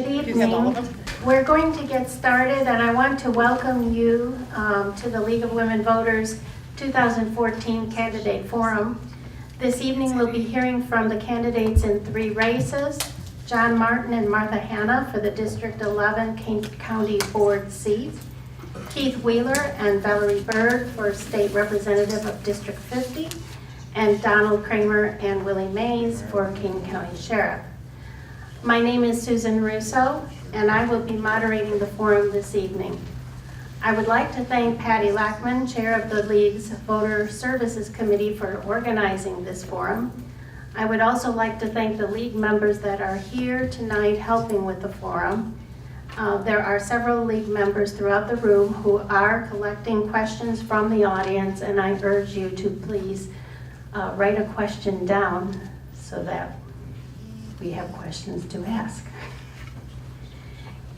Good You have all evening. of them? We're going to get started, and I want to welcome you to the League of Women Voters 2014 Candidate Forum. This evening, we'll be hearing from the candidates in 3 races, John Martin and Martha Hanna for the District 11 King County Board seat, Keith Wheeler and Valerie Bird for State Representative of District 50, and Donald Kramer and Willie Mays for King County Sheriff. My name is Susan Russo, and I will be moderating the forum this evening. I would like to thank Patty Lackman, Chair of the League's Voter Services Committee, for organizing this forum. I would also like to thank the League members that are here tonight helping with the forum. There are several League members throughout the room who are collecting questions from the audience, and I urge you to please write a question down so that we have questions to ask.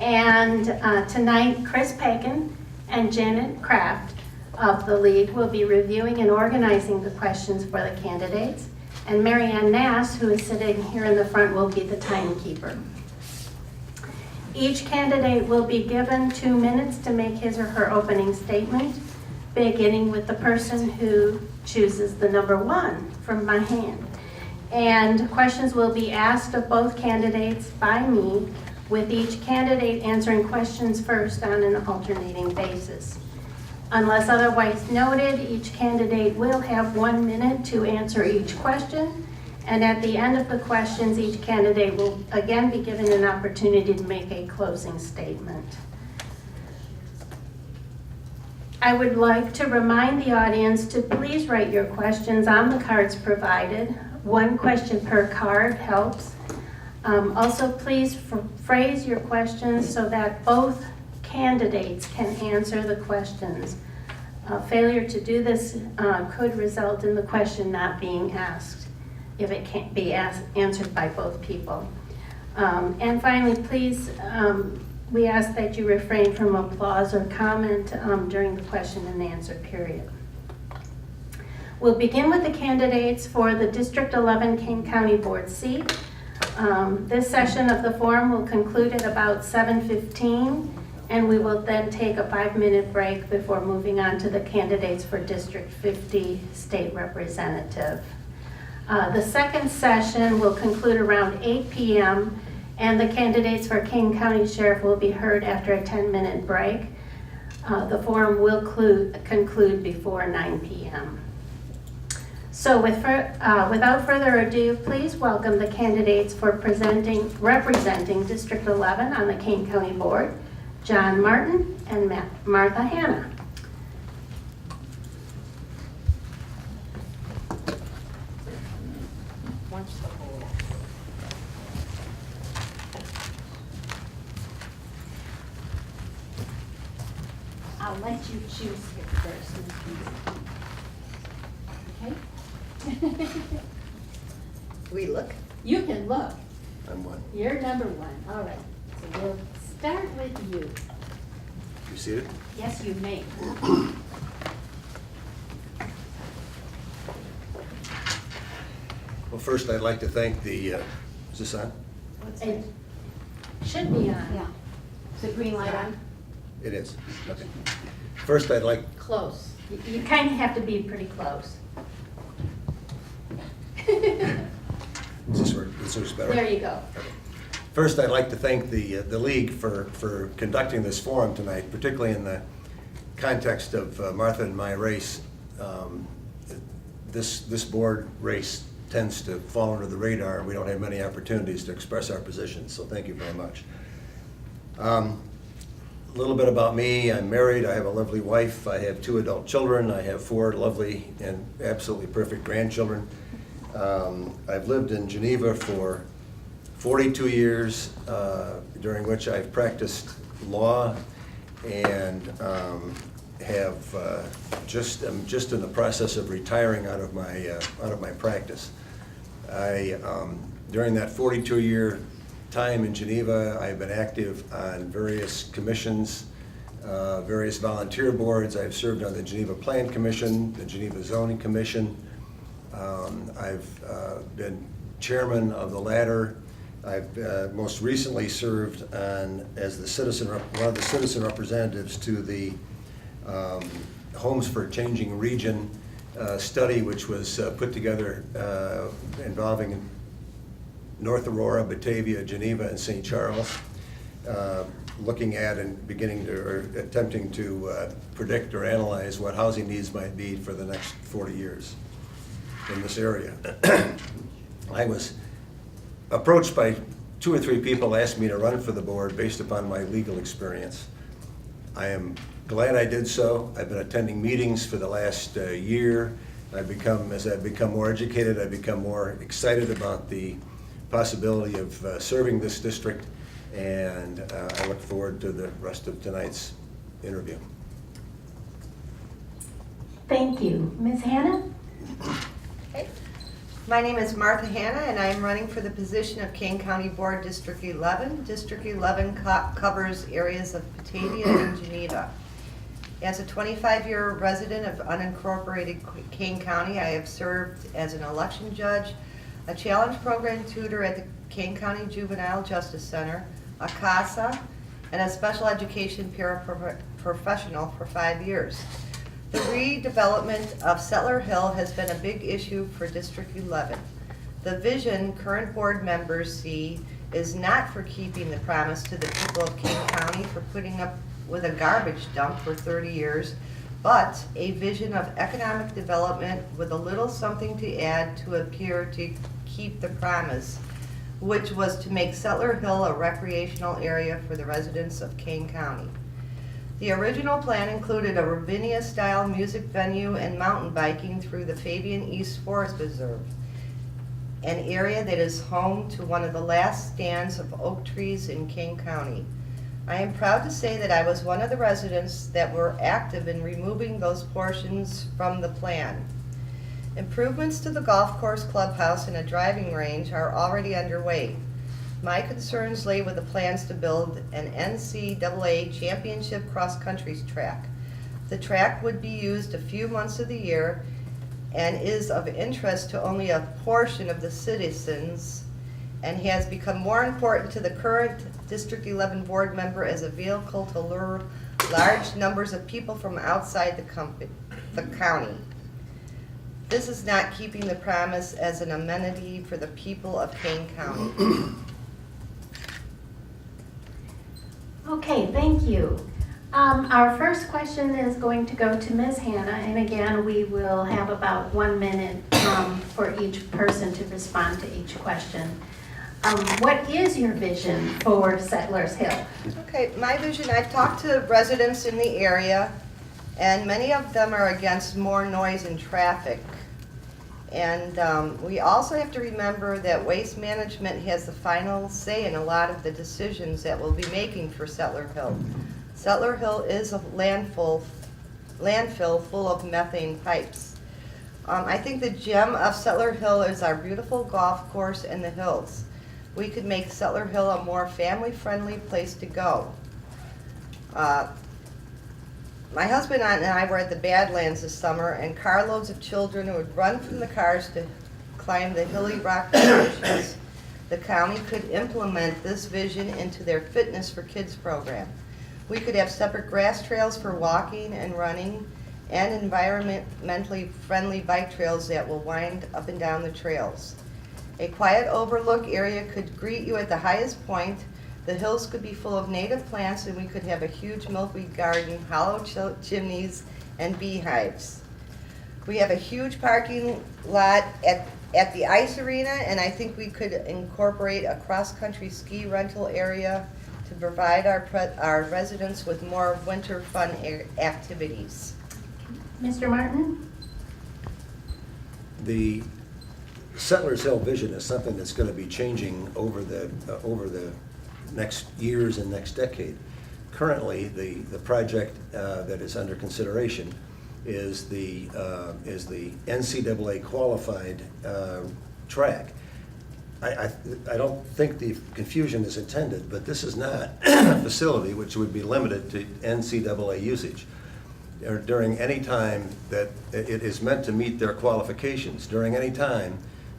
And tonight, Chris Pagan and Janet Kraft of the League will be reviewing and organizing the questions for the candidates. And Marianne Nass, who is sitting here in the front, will be the timekeeper. Each candidate will be given 2 minutes to make his or her opening statement, beginning with the person who chooses the number 1 from my hand. And questions will be asked of both candidates by me, with each candidate answering questions first on an alternating basis. Unless otherwise noted, each candidate will have 1 minute to answer each question, and at the end of the questions, each candidate will again be given an opportunity to make a closing statement. I would like to remind the audience to please write your questions on the cards provided. 1 question per card helps. Also, please phrase your questions so that both candidates can answer the questions. Failure to do this could result in the question not being asked if it can't be answered by both people. And finally, please, we ask that you refrain from applause or comment during the question and answer period. We'll begin with the candidates for the District 11 King County Board seat. This session of the forum will conclude at about 7:15, and we will then take a 5-minute break before moving on to the candidates for District 50 State Representative. The second session will conclude around 8 p.m., and the candidates for King County Sheriff will be heard after a 10-minute break. The forum will conclude before 9 p.m. So without further ado, please welcome the candidates for representing District 11 on the King County Board, John Martin and Martha Hanna. I'll let you choose here first. Okay? We look. You can look. I'm 1. You're number 1. All right. So we'll start with you. You see it? Yes, you may. Well, first I'd like to thank the, is this on? It should be on. Yeah. Is the green light on? It is. Okay. First I'd like, Close. You kind of have to be pretty close. is this better? There you go. First I'd like to thank the League for conducting this forum tonight, particularly in the context of Martha and my race. This board race tends to fall under the radar. We don't have many opportunities to express our positions, so thank you very much. A little bit about me. I'm married. I have a lovely wife. I have 2 adult children. I have 4 lovely and absolutely perfect grandchildren. I've lived in Geneva for 42 years, during which I've practiced law and I'm just in the process of retiring out of my practice. During that 42-year time in Geneva, I've been active on various commissions, various volunteer boards. I've served on the Geneva Plan Commission, the Geneva Zoning Commission. I've been chairman of the latter I've most recently served on as one of the citizen representatives to the Homes for a Changing Region study, which was put together involving North Aurora, Batavia, Geneva, and St. Charles, looking at and attempting to predict or analyze what housing needs might be for the next 40 years in this area. I was approached by 2 or 3 people asking me to run for the board based upon my legal experience. I am glad I did so. I've been attending meetings for the last year. As I've become more educated, I've become more excited about the possibility of serving this district, and I look forward to the rest of tonight's interview. Thank you. Ms. Hannah? Okay. My name is Martha Hanna, and I am running for the position of Kane County Board District 11. District 11 covers areas of Batavia and Geneva. As a 25-year resident of unincorporated Kane County, I have served as an election judge, a challenge program tutor at the Kane County Juvenile Justice Center, a CASA, and a special education paraprofessional for 5 years. The redevelopment of Settler Hill has been a big issue for District 11. The vision current board members see is not for keeping the promise to the people of Kane County for putting up with a garbage dump for 30 years, but a vision of economic development with a little something to add to appear to keep the promise, which was to make Settler Hill a recreational area for the residents of Kane County. The original plan included a Ravinia-style music venue and mountain biking through the Fabian East Forest Reserve, an area that is home to one of the last stands of oak trees in Kane County. I am proud to say that I was one of the residents that were active in removing those portions from the plan. Improvements to the golf course, clubhouse, and a driving range are already underway. My concerns lay with the plans to build an NCAA championship cross-country track. The track would be used a few months of the year and is of interest to only a portion of the citizens, and has become more important to the current District 11 board member as a vehicle to lure large numbers of people from outside the county. This is not keeping the promise as an amenity for the people of Kane County. Okay, thank you. Our first question is going to go to Ms. Hannah, and again, we will have about 1 minute for each person to respond to each question. What is your vision for Settlers Hill? Okay, my vision, I've talked to residents in the area, and many of them are against more noise and traffic. And we also have to remember that Waste Management has the final say in a lot of the decisions that we'll be making for Settler Hill. Settler Hill is a landfill full of methane pipes. I think the gem of Settler Hill is our beautiful golf course and the hills. We could make Settler Hill a more family-friendly place to go. My husband and I were at the Badlands this summer, and carloads of children would run from the cars to climb the hilly rock formations. The county could implement this vision into their Fitness for Kids program. We could have separate grass trails for walking and running, and environmentally friendly bike trails that will wind up and down the trails. A quiet overlook area could greet you at the highest point. The hills could be full of native plants, and we could have a huge milkweed garden, hollow chimneys, and beehives. We have a huge parking lot at the ice arena, and I think we could incorporate a cross-country ski rental area to provide our residents with more winter fun activities. Mr. Martin? The Settlers Hill vision is something that's going to be changing over the next years and next decade. Currently, the project that is under consideration is the NCAA qualified track. I don't think the confusion is intended, but this is not a facility which would be limited to NCAA usage. During any time that it is meant to meet their qualifications, during any time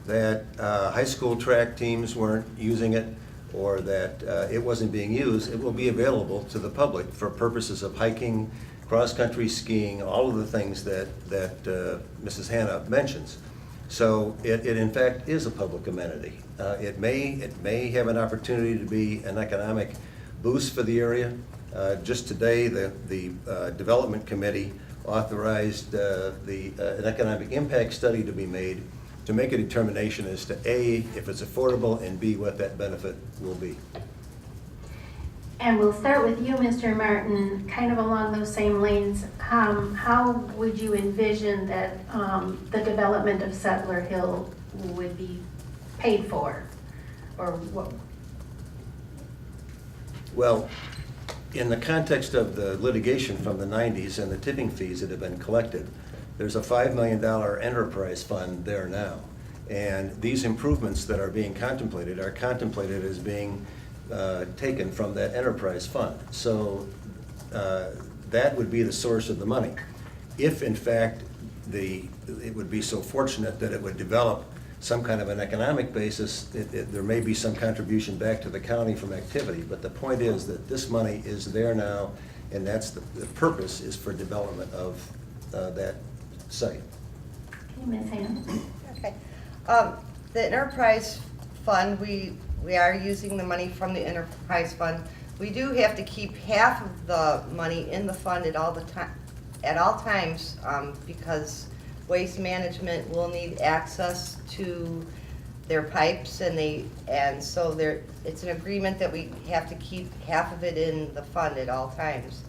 that high school track teams weren't using it or that it wasn't being used, it will be available to the public for purposes of hiking, cross-country skiing, all of the things that Mrs. Hanna mentions. So it in fact is a public amenity. It may have an opportunity to be an economic boost for the area. Just today, the Development Committee authorized an economic impact study to be made to make a determination as to A, if it's affordable, and B, what that benefit will be. And we'll start with you, Mr. Martin, kind of along those same lanes. How would you envision that the development of Settler Hill would be paid for? Or what? Well, in the context of the litigation from the 90s and the tipping fees that have been collected, there's a $5 million enterprise fund there now. And these improvements that are being contemplated are contemplated as being taken from that enterprise fund. So that would be the source of the money. If in fact it would be so fortunate that it would develop some kind of an economic basis, there may be some contribution back to the county from activity, but the point is that this money is there now, and that's the purpose is for development of that site. Okay, Ms. Hanna? Okay. The enterprise fund, we are using the money from the enterprise fund. We do have to keep half of the money in the fund at all times, because Waste Management will need access to their pipes, and so it's an agreement that we have to keep half of it in the fund at all times.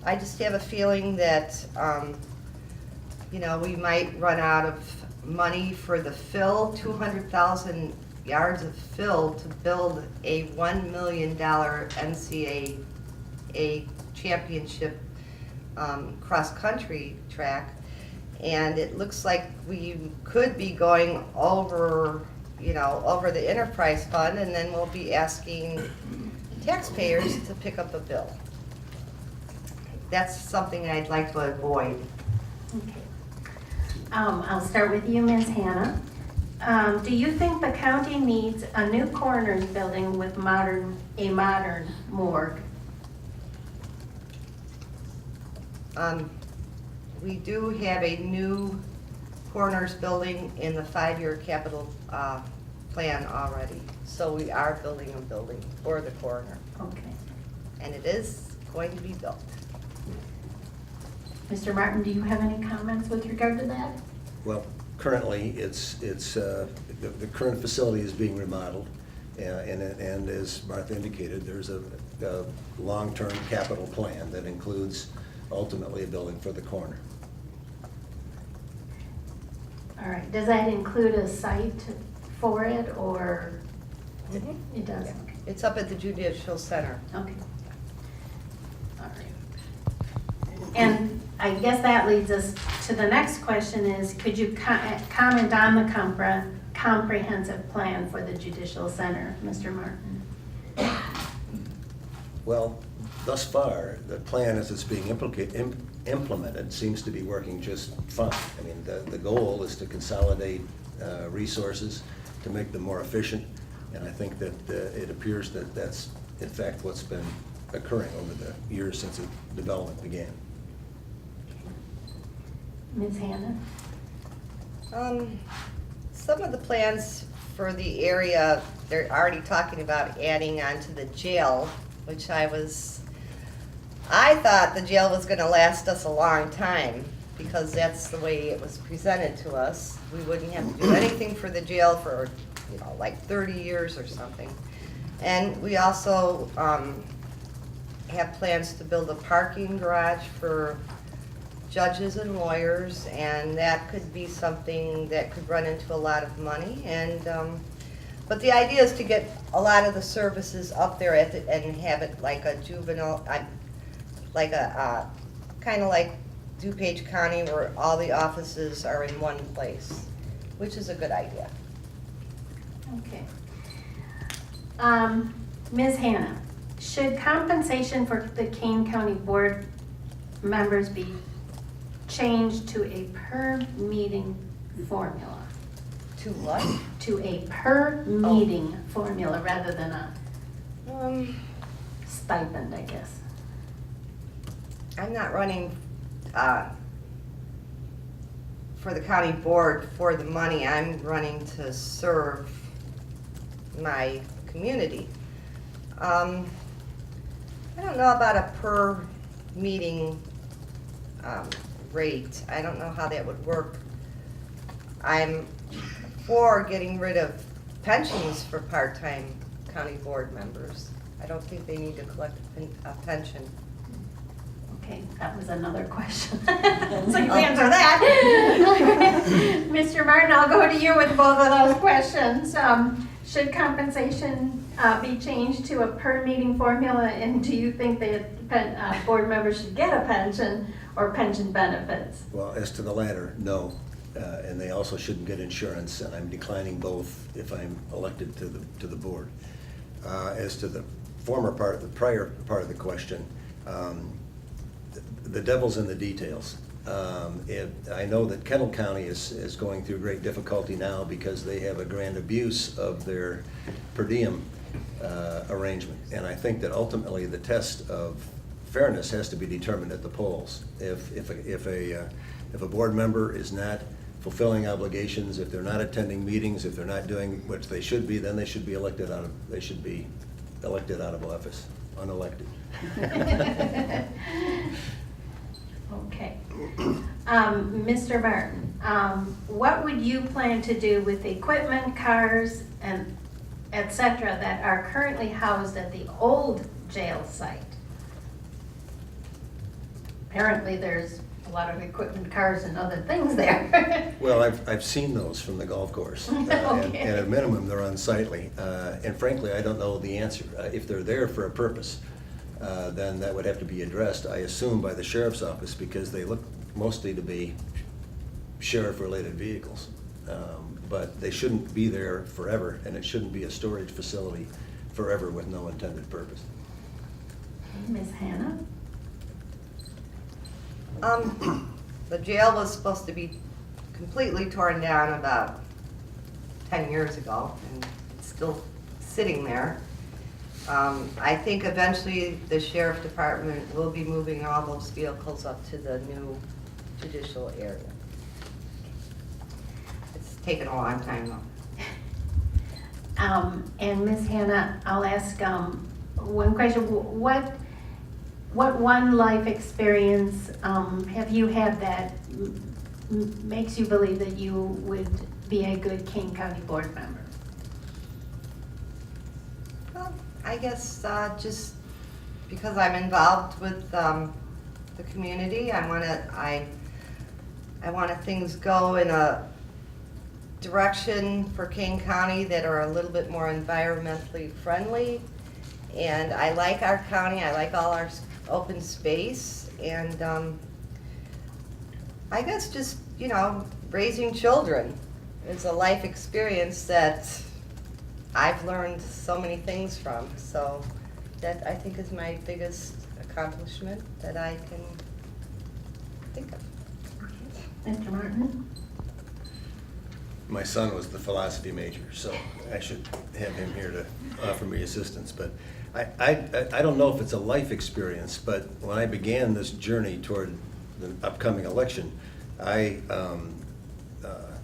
I just have a feeling that we might run out of money for the fill, 200,000 yards of fill to build a $1 million NCAA championship cross-country track. And it looks like we could be going over the enterprise fund, and then we'll be asking taxpayers to pick up a bill. That's something I'd like to avoid. Okay. I'll start with you, Ms. Hanna. Do you think the county needs a new coroner's building with a modern morgue? We do have a new coroner's building in the 5-year capital plan already. So we are building a building for the coroner, Okay. and it is going to be built. Mr. Martin, do you have any comments with regard to that? Well, currently, the current facility is being remodeled, and as Martha indicated, there's a long-term capital plan that includes ultimately a building for the coroner. All right, does that include a site for it, or Mhm. it does? Yeah. Okay. It's up at the Judicial Center. Okay. All right. And I guess that leads us to the next question is, could you comment on the comprehensive plan for the Judicial Center, Mr. Martin? Well, thus far, the plan as it's being implemented seems to be working just fine. I mean, the goal is to consolidate resources, to make them more efficient, and I think that it appears that that's in fact what's been occurring over the years since the development began. Ms. Hanna? Some of the plans for the area, they're already talking about adding on to the jail, which I thought the jail was gonna last us a long time, because that's the way it was presented to us. We wouldn't have to do anything for the jail for, like 30 years or something. And we also have plans to build a parking garage for judges and lawyers, and that could be something that could run into a lot of money. And but the idea is to get a lot of the services up there and have it like a juvenile, like a kind of like DuPage County, where all the offices are in one place, which is a good idea. Okay. Ms. Hanna, should compensation for the Kane County Board members be changed to a per meeting formula? To what? To a per meeting formula rather than a stipend, I guess. I'm not running for the county board for the money. I'm running to serve my community. I don't know about a per meeting rate. I don't know how that would work. I'm for getting rid of pensions for part-time county board members. I don't think they need to collect a pension. Okay, that was another question. So you answer that. Mr. Martin, I'll go to you with both of those questions. Should compensation be changed to a per meeting formula, and do you think that board members should get a pension or pension benefits? Well, as to the latter, no. And they also shouldn't get insurance, and I'm declining both if I'm elected to the board. As to the former part, the prior part of the question, the devil's in the details. I know that Kendall County is going through great difficulty now because they have a grand abuse of their per diem arrangement. And I think that ultimately the test of fairness has to be determined at the polls. If a board member is not fulfilling obligations, if they're not attending meetings, if they're not doing what they should be, then they should be elected out of office, unelected. Okay. Mr. Martin, what would you plan to do with the equipment, cars, and et cetera that are currently housed at the old jail site? Apparently there's a lot of equipment, cars, and other things there. Well, I've seen those from the golf course, and Okay. at a minimum, they're unsightly. And frankly, I don't know the answer. If they're there for a purpose, then that would have to be addressed, I assume, by the sheriff's office, because they look mostly to be sheriff-related vehicles. But they shouldn't be there forever, and it shouldn't be a storage facility forever with no intended purpose. Ms. Hannah? The jail was supposed to be completely torn down about 10 years ago, and it's still sitting there. I think eventually the sheriff department will be moving all those vehicles up to the new judicial area. It's taken a long time though. And Ms. Hannah, I'll ask one question. What one life experience have you had that makes you believe that you would be a good Kane County board member? Well, I guess just because I'm involved with the community, I want things go in a direction for Kane County that are a little bit more environmentally friendly. And I like our county, I like all our open space, and I guess just, raising children is a life experience that I've learned so many things from. So that, I think, is my biggest accomplishment that I can think of. Mr. Martin? My son was the philosophy major, so I should have him here to offer me assistance. But I don't know if it's a life experience, but when I began this journey toward the upcoming election, I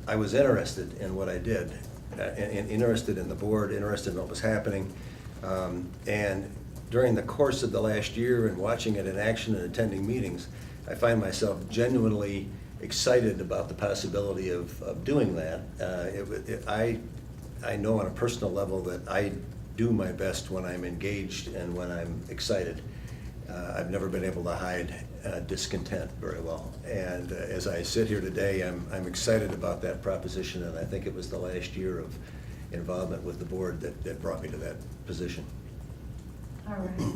was interested in what I did, interested in the board, interested in what was happening. And during the course of the last year and watching it in action and attending meetings, I find myself genuinely excited about the possibility of doing that. I know on a personal level that I do my best when I'm engaged and when I'm excited. I've never been able to hide discontent very well. And as I sit here today, I'm excited about that proposition, and I think it was the last year of involvement with the board that brought me to that position. All right.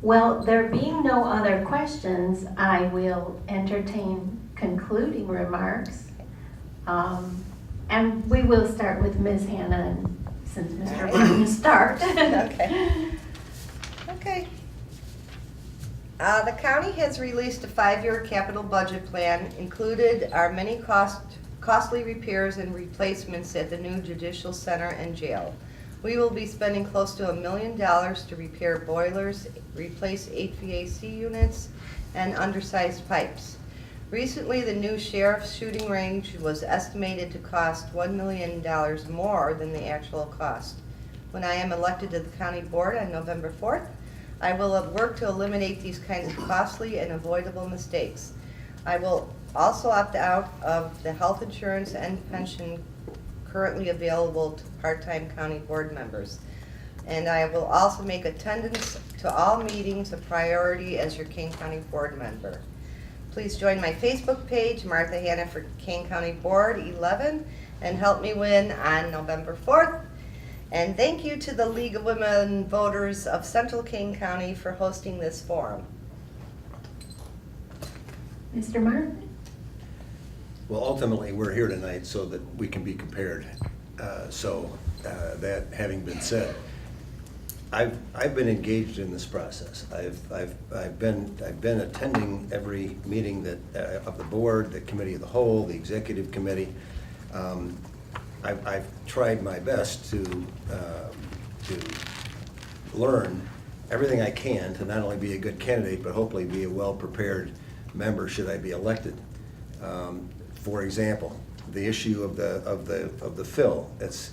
Well, there being no other questions, I will entertain concluding remarks. And we will start with Ms. Hannah, and since Mr. Martin start. Okay. The county has released a 5-year capital budget plan, included are many cost costly repairs and replacements at the new Judicial Center and Jail. We will be spending close to $1 million to repair boilers, replace HVAC units, and undersized pipes. Recently, the new sheriff's shooting range was estimated to cost $1 million more than the actual cost. When I am elected to the county board on November 4th, I will work to eliminate these kinds of costly and avoidable mistakes. I will also opt out of the health insurance and pension currently available to part-time county board members. And I will also make attendance to all meetings a priority as your Kane County board member. Please join my Facebook page, Martha Hanna for Kane County Board 11, and help me win on November 4th. And thank you to the League of Women Voters of Central Kane County for hosting this forum. Mr. Martin? Well, ultimately, we're here tonight so that we can be compared. That having been said, I've been engaged in this process. I've been attending every meeting that of the board, the committee of the whole, the executive committee. I've tried my best to learn everything I can to not only be a good candidate, but hopefully be a well-prepared member should I be elected. For example, the issue of the fill. It's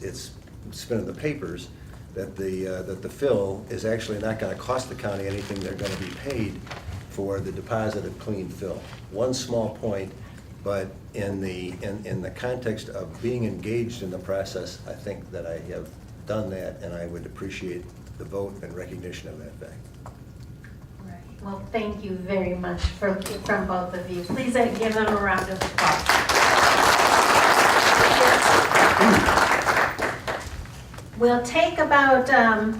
been in the papers that the fill is actually not going to cost the county anything. They're going to be paid for the deposit of clean fill. One small point, but in the context of being engaged in the process, I think that I have done that, and I would appreciate the vote and recognition of that fact. Well, thank you very much from both of you. Please give them a round of applause. We'll take about an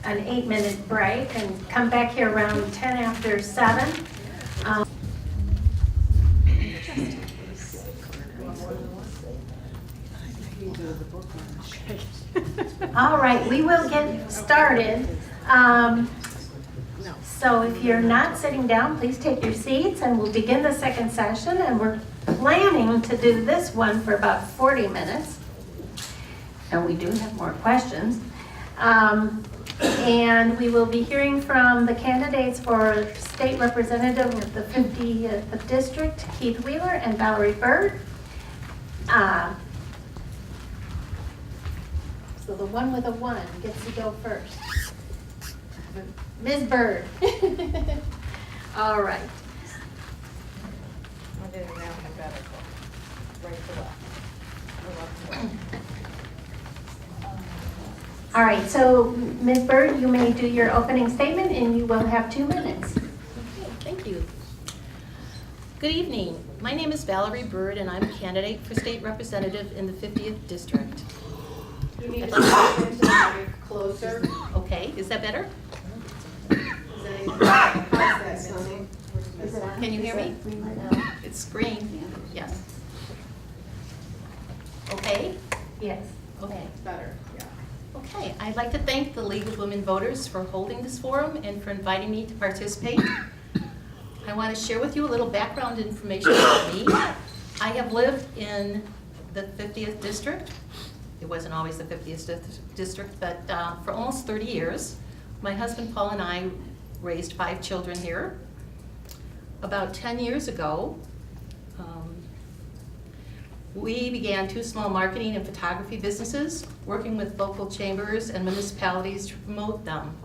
8-minute break and come back here around 10 after 7. All right, we will get started. So if you're not sitting down, please take your seats and we'll begin the second session. And we're planning to do this one for about 40 minutes. And we do have more questions. And we will be hearing from the candidates for state representative of the 50th District, Keith Wheeler and Valerie Bird. So the one with a 1 gets to go first. Ms. Bird. All right. I'm doing now alphabetical, right to left. Or left to right. All right, so Ms. Bird, you may do your opening statement and you will have 2 minutes. Okay, thank you. Good evening. My name is Valerie Bird and I'm a candidate for state representative in the 50th District. You need to step into the mic closer. Okay, is that better? Can you hear me? It's green. Yes. Okay? Yes. Okay. Better, yeah. Okay, I'd like to thank the League of Women Voters for holding this forum and for inviting me to participate. I want to share with you a little background information about me. I have lived in the 50th District. It wasn't always the 50th District, but for almost 30 years. My husband Paul and I raised 5 children here. About 10 years ago, we began 2 small marketing and photography businesses, working with local chambers and municipalities to promote them.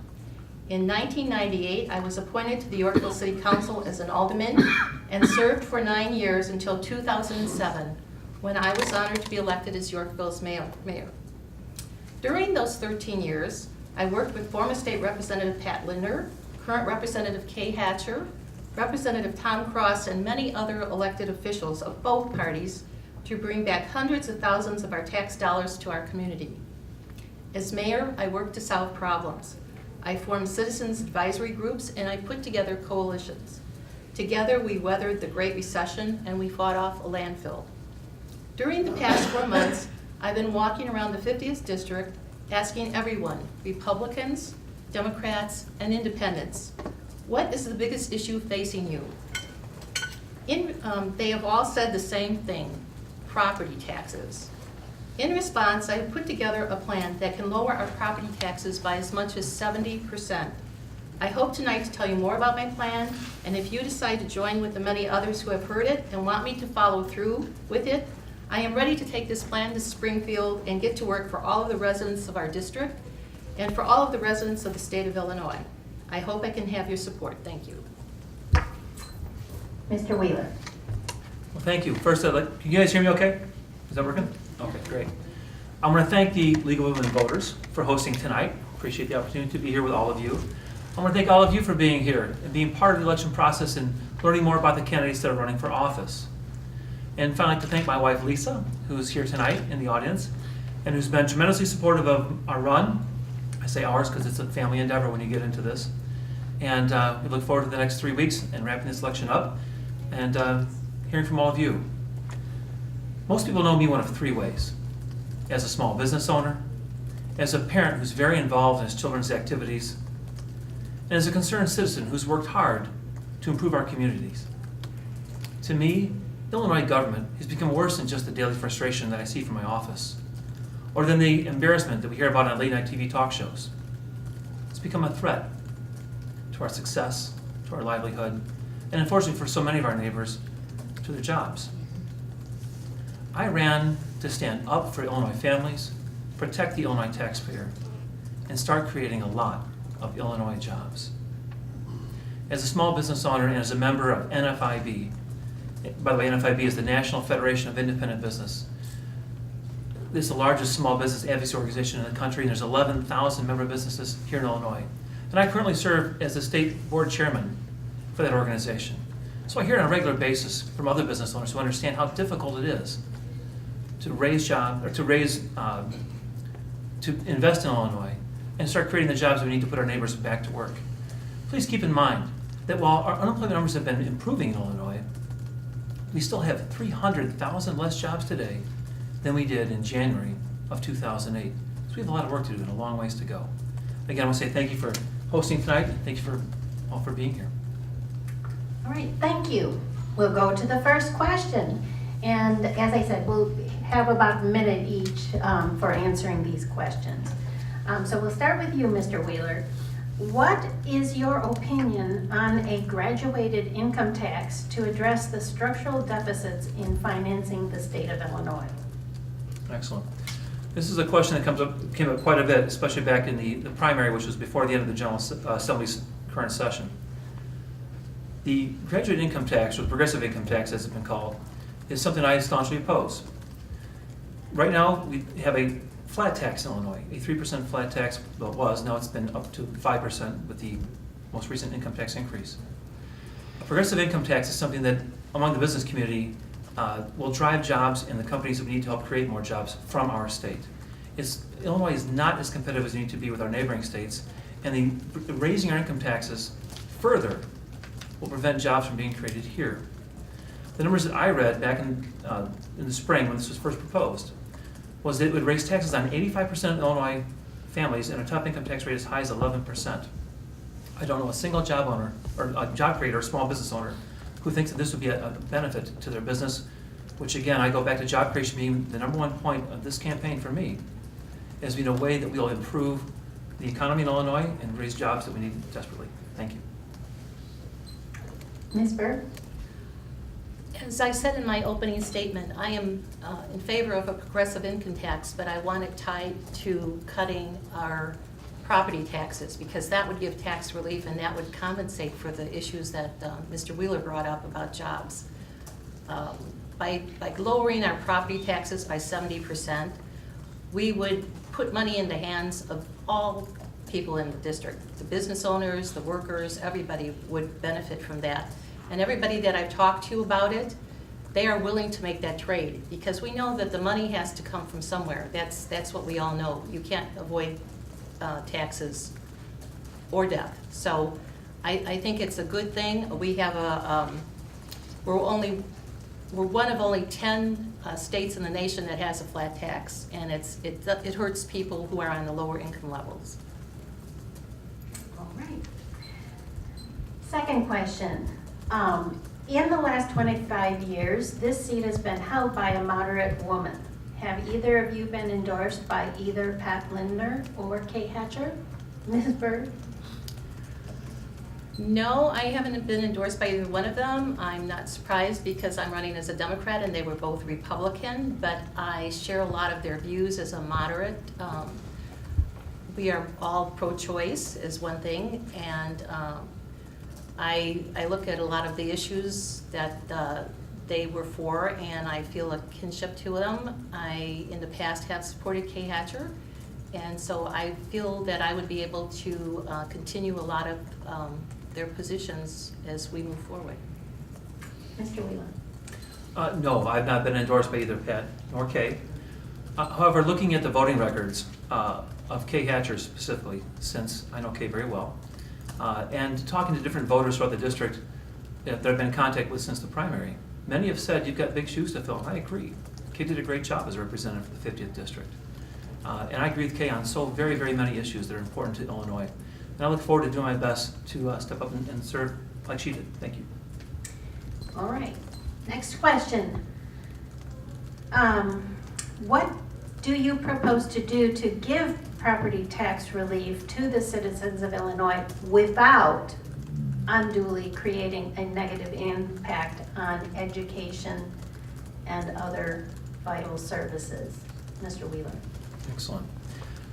In 1998, I was appointed to the Yorkville City Council as an alderman and served for 9 years until 2007, when I was honored to be elected as Yorkville's mayor. During those 13 years, I worked with former State Representative Pat Linder, current Representative Kay Hatcher, Representative Tom Cross, and many other elected officials of both parties to bring back hundreds of thousands of our tax dollars to our community. As mayor, I worked to solve problems. I formed citizens advisory groups and I put together coalitions. Together, we weathered the Great Recession and we fought off a landfill. During the past 4 months, I've been walking around the 50th District asking everyone, Republicans, Democrats, and Independents, what is the biggest issue facing you? They have all said the same thing, property taxes. In response, I have put together a plan that can lower our property taxes by as much as 70%. I hope tonight to tell you more about my plan, and if you decide to join with the many others who have heard it and want me to follow through with it, I am ready to take this plan to Springfield and get to work for all of the residents of our district and for all of the residents of the state of Illinois. I hope I can have your support. Thank you. Mr. Wheeler. Well, thank you. First, can you guys hear me okay? Is that working? Okay, great. I want to thank the League of Women Voters for hosting tonight. Appreciate the opportunity to be here with all of you. I want to thank all of you for being here and being part of the election process and learning more about the candidates that are running for office. And finally, I'd like to thank my wife, Lisa, who's here tonight in the audience and who's been tremendously supportive of our run. I say ours because it's a family endeavor when you get into this. And we look forward to the next 3 weeks and wrapping this election up and hearing from all of you. Most people know me one of 3 ways. As a small business owner, as a parent who's very involved in his children's activities, and as a concerned citizen who's worked hard to improve our communities. To me, Illinois government has become worse than just the daily frustration that I see from my office, or than the embarrassment that we hear about on late night TV talk shows. It's become a threat to our success, to our livelihood, and unfortunately for so many of our neighbors, to their jobs. I ran to stand up for Illinois families, protect the Illinois taxpayer, and start creating a lot of Illinois jobs. As a small business owner and as a member of NFIB, by the way, NFIB is the National Federation of Independent Business. This is the largest small business advocacy organization in the country, and there's 11,000 member businesses here in Illinois. And I currently serve as the state board chairman for that organization. So I hear on a regular basis from other business owners who understand how difficult it is to raise jobs, or to invest in Illinois and start creating the jobs we need to put our neighbors back to work. Please keep in mind that while our unemployment numbers have been improving in Illinois, we still have 300,000 less jobs today than we did in January of 2008. So we have a lot of work to do and a long ways to go. Again, I want to say thank you for hosting tonight, and thank you all for being here. All right, thank you. We'll go to the first question. And as I said, we'll have about a minute each for answering these questions. So we'll start with you, Mr. Wheeler. What is your opinion on a graduated income tax to address the structural deficits in financing the state of Illinois? Excellent. This is a question that came up quite a bit, especially back in the primary, which was before the end of the General Assembly's current session. The graduated income tax, or progressive income tax as it's been called, is something I staunchly oppose. Right now, we have a flat tax in Illinois, a 3% flat tax. Well, it was, now it's been up to 5% with the most recent income tax increase. A progressive income tax is something that, among the business community, will drive jobs and the companies that we need to help create more jobs from our state. Illinois is not as competitive as we need to be with our neighboring states, and raising our income taxes further will prevent jobs from being created here. The numbers that I read back in the spring when this was first proposed was that it would raise taxes on 85% of Illinois families and a top income tax rate as high as 11%. I don't know a single job owner, or a job creator, or small business owner who thinks that this would be a benefit to their business, which again, I go back to job creation being the number one point of this campaign for me, as being a way that we'll improve the economy in Illinois and raise jobs that we need desperately. Thank you. Ms. Berg? As I said in my opening statement, I am in favor of a progressive income tax, but I want it tied to cutting our property taxes, because that would give tax relief and that would compensate for the issues that Mr. Wheeler brought up about jobs. By lowering our property taxes by 70%, we would put money in the hands of all people in the district. The business owners, the workers, everybody would benefit from that. And everybody that I've talked to about it, they are willing to make that trade, because we know that the money has to come from somewhere. That's what we all know. You can't avoid taxes or death. So I think it's a good thing. We have we're one of only 10 states in the nation that has a flat tax, and it hurts people who are on the lower income levels. All right. Second question. In the last 25 years, this seat has been held by a moderate woman. Have either of you been endorsed by either Pat Lindner or Kay Hatcher? Ms. Byrd? No, I haven't been endorsed by either one of them. I'm not surprised because I'm running as a Democrat and they were both Republican, but I share a lot of their views as a moderate. We are all pro-choice is one thing, and I look at a lot of the issues that they were for, and I feel a kinship to them. I, in the past, have supported Kay Hatcher, and so I feel that I would be able to continue a lot of their positions as we move forward. Mr. Wheeler? No, I've not been endorsed by either Pat nor Kay. However, looking at the voting records of Kay Hatcher specifically, since I know Kay very well, and talking to different voters throughout the district that I've been in contact with since the primary, many have said you've got big shoes to fill, and I agree. Kay did a great job as a representative for the 50th district. And I agree with Kay on so very, very many issues that are important to Illinois. And I look forward to doing my best to step up and serve like she did. Thank you. All right, next question. What do you propose to do to give property tax relief to the citizens of Illinois without unduly creating a negative impact on education and other vital services? Mr. Wheeler? Excellent.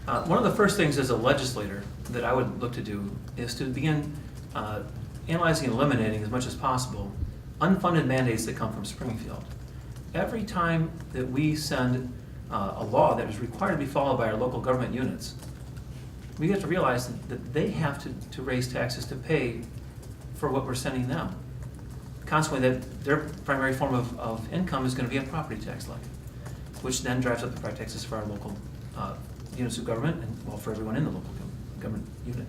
One of the first things as a legislator that I would look to do is to begin analyzing and eliminating as much as possible unfunded mandates that come from Springfield. Every time that we send a law that is required to be followed by our local government units, we have to realize that they have to raise taxes to pay for what we're sending them. Consequently, that their primary form of income is going to be a property tax levy, which then drives up the property taxes for our local units of government and, well, for everyone in the local government unit.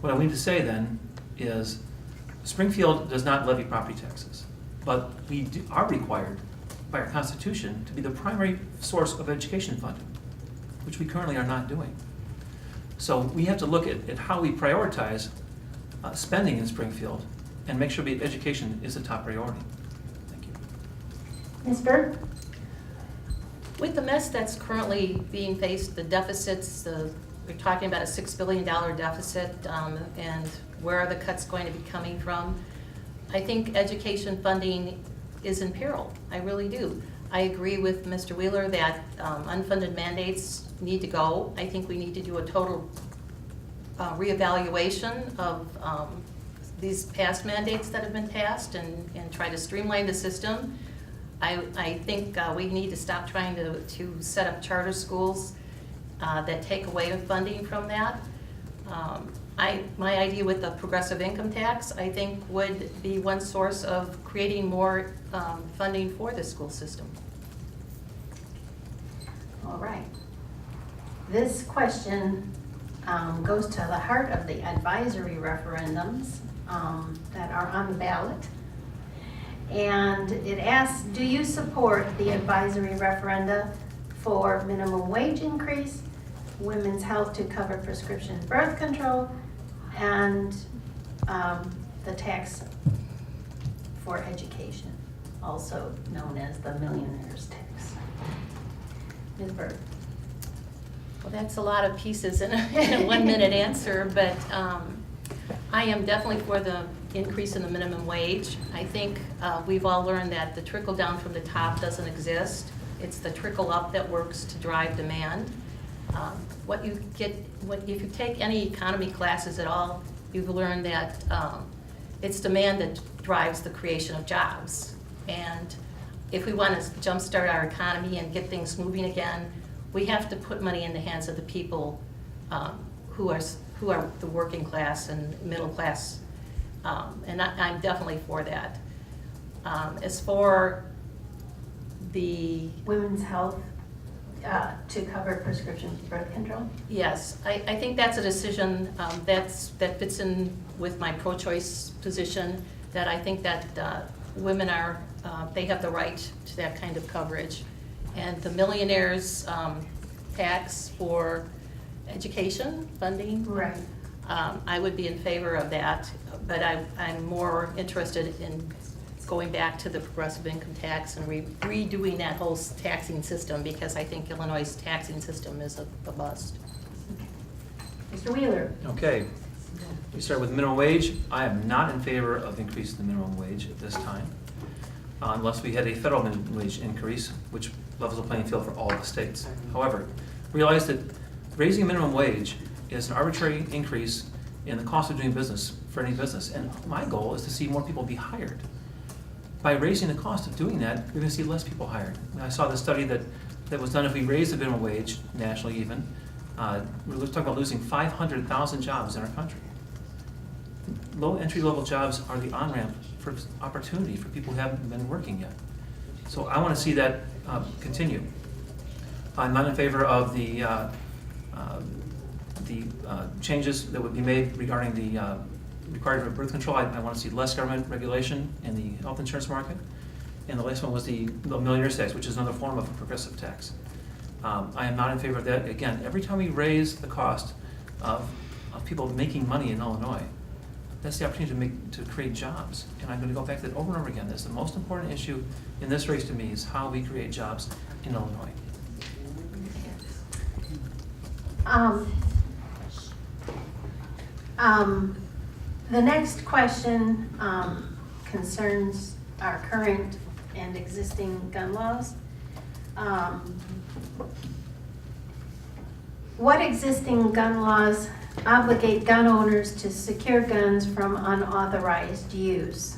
What I need to say then is Springfield does not levy property taxes, but we are required by our Constitution to be the primary source of education funding, which we currently are not doing. So we have to look at how we prioritize spending in Springfield and make sure education is a top priority. Thank you. Ms. Byrd? With the mess that's currently being faced, the deficits, we're talking about a $6 billion deficit, and where are the cuts going to be coming from? I think education funding is in peril. I really do. I agree with Mr. Wheeler that unfunded mandates need to go. I think we need to do a total reevaluation of these past mandates that have been passed and try to streamline the system. I think we need to stop trying to set up charter schools that take away the funding from that. My idea with the progressive income tax, I think, would be one source of creating more funding for the school system. All right. This question goes to the heart of the advisory referendums that are on the ballot. And it asks, do you support the advisory referenda for minimum wage increase, women's health to cover prescription birth control, and the tax for education, also known as the millionaire's tax? Ms. Byrd? Well, that's a lot of pieces in a 1 minute answer, but I am definitely for the increase in the minimum wage. I think we've all learned that the trickle down from the top doesn't exist. It's the trickle up that works to drive demand. If you take any economy classes at all, you've learned that it's demand that drives the creation of jobs. And if we want to jumpstart our economy and get things moving again, we have to put money in the hands of the people who are the working class and middle class. And I'm definitely for that. As for the Women's health to cover prescription birth control? yes, I think that's a decision that fits in with my pro-choice position, that I think that women they have the right to that kind of coverage. And the millionaire's tax for education funding, Right. I would be in favor of that, but I'm more interested in going back to the progressive income tax and redoing that whole taxing system, because I think Illinois' taxing system is a bust. Mr. Wheeler? Okay. We start with minimum wage. I am not in favor of increasing the minimum wage at this time, unless we had a federal minimum wage increase, which levels the playing field for all the states. However, realize that raising minimum wage is an arbitrary increase in the cost of doing business for any business. And my goal is to see more people be hired. By raising the cost of doing that, you're going to see less people hired. I saw the study that was done if we raise the minimum wage, nationally even, we're talking about losing 500,000 jobs in our country. Low entry-level jobs are the on-ramp for opportunity for people who haven't been working yet. So I want to see that continue. I'm not in favor of the changes that would be made regarding the required birth control. I want to see less government regulation in the health insurance market. And the last one was the millionaire's tax, which is another form of a progressive tax. I am not in favor of that. Again, every time we raise the cost of people making money in Illinois, that's the opportunity to create jobs. And I'm going to go back to that over and over again. That's the most important issue in this race to me, is how we create jobs in Illinois. The next question concerns our current and existing gun laws. What existing gun laws obligate gun owners to secure guns from unauthorized use?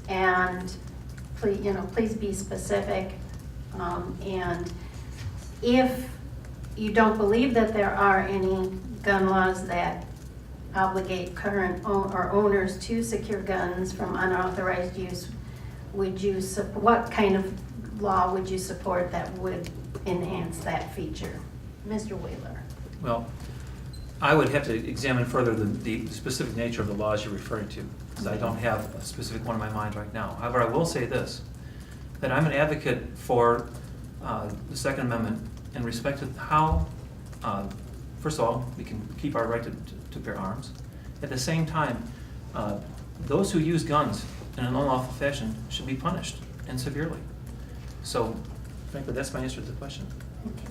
And please be specific. And if you don't believe that there are any gun laws that obligate current owners to secure guns from unauthorized use, what kind of law would you support that would enhance that feature? Mr. Wheeler. Well, I would have to examine further the specific nature of the laws you're referring to, because I don't have a specific one in my mind right now. However, I will say this, that I'm an advocate for the Second Amendment in respect to how, first of all, we can keep our right to bear arms. At the same time, those who use guns in an unlawful fashion should be punished, and severely. So, frankly, that's my answer to the question. Okay.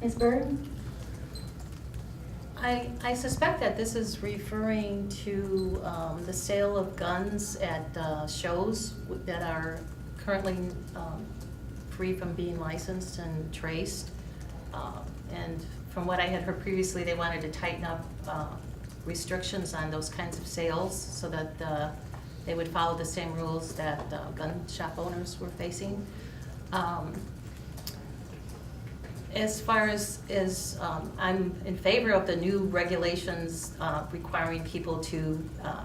Ms. Bird? I suspect that this is referring to the sale of guns at shows that are currently free from being licensed and traced. And from what I had heard previously, they wanted to tighten up restrictions on those kinds of sales so that they would follow the same rules that gun shop owners were facing. As far as I'm in favor of the new regulations requiring people to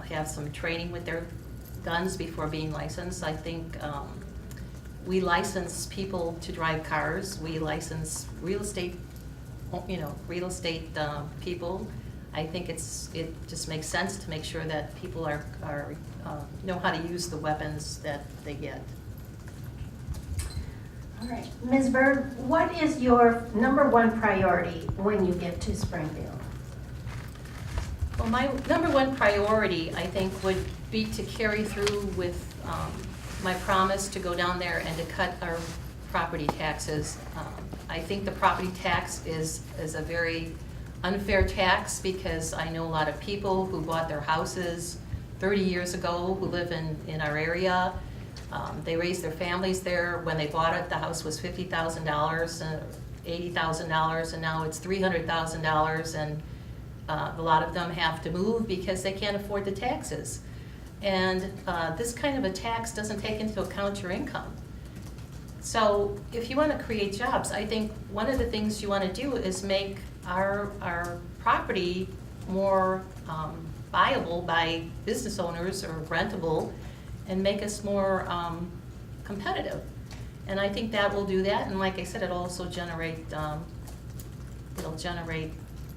have some training with their guns before being licensed. I think we license people to drive cars. We license real estate, people. I think it just makes sense to make sure that people know how to use the weapons that they get. All right. Ms. Bird, what is your number one priority when you get to Springfield? Well, my number one priority, I think, would be to carry through with my promise to go down there and to cut our property taxes. I think the property tax is a very unfair tax, because I know a lot of people who bought their houses 30 years ago who live in our area. They raised their families there. When they bought it, the house was $50,000, $80,000, and now it's $300,000, and a lot of them have to move because they can't afford the taxes. And this kind of a tax doesn't take into account your income. So if you want to create jobs, I think one of the things you want to do is make our property more viable by business owners, or rentable, and make us more competitive. And I think that will do that. And like I said, it'll also generate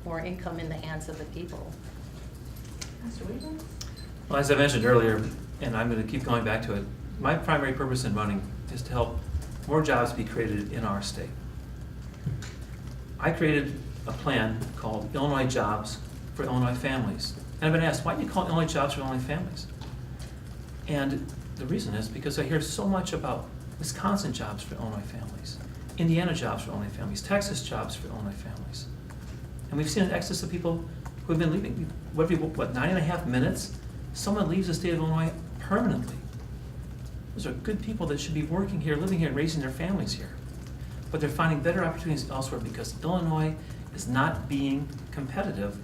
more income in the hands of the people. Mr. Wheeler? Well, as I mentioned earlier, and I'm going to keep going back to it, my primary purpose in running is to help more jobs be created in our state. I created a plan called Illinois Jobs for Illinois Families. And I've been asked, why do you call it Illinois Jobs for Illinois Families? And the reason is because I hear so much about Wisconsin jobs for Illinois families, Indiana jobs for Illinois families, Texas jobs for Illinois families. And we've seen an excess of people who have been leaving, what, 9.5 minutes? Someone leaves the state of Illinois permanently. Those are good people that should be working here, living here, and raising their families here. But they're finding better opportunities elsewhere because Illinois is not being competitive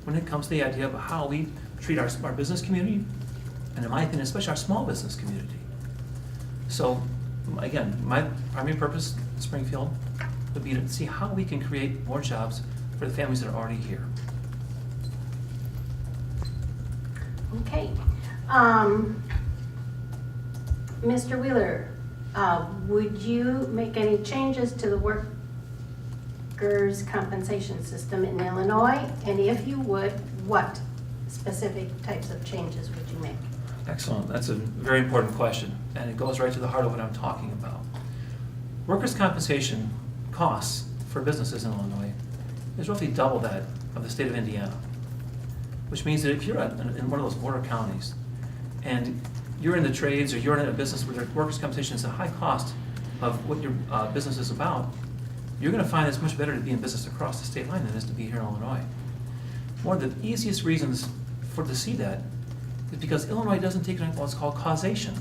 when it comes to the idea of how we treat our business community, and in my opinion, especially our small business community. So, again, my primary purpose in Springfield would be to see how we can create more jobs for the families that are already here. Okay. Mr. Wheeler, would you make any changes to the workers' compensation system in Illinois? And if you would, what specific types of changes would you make? Excellent. That's a very important question, and it goes right to the heart of what I'm talking about. Workers' compensation costs for businesses in Illinois is roughly double that of the state of Indiana, which means that if you're in one of those border counties and you're in the trades or you're in a business where workers' compensation is a high cost of what your business is about, you're going to find it's much better to be in business across the state line than it is to be here in Illinois. One of the easiest reasons to see that is because Illinois doesn't take what's called causation.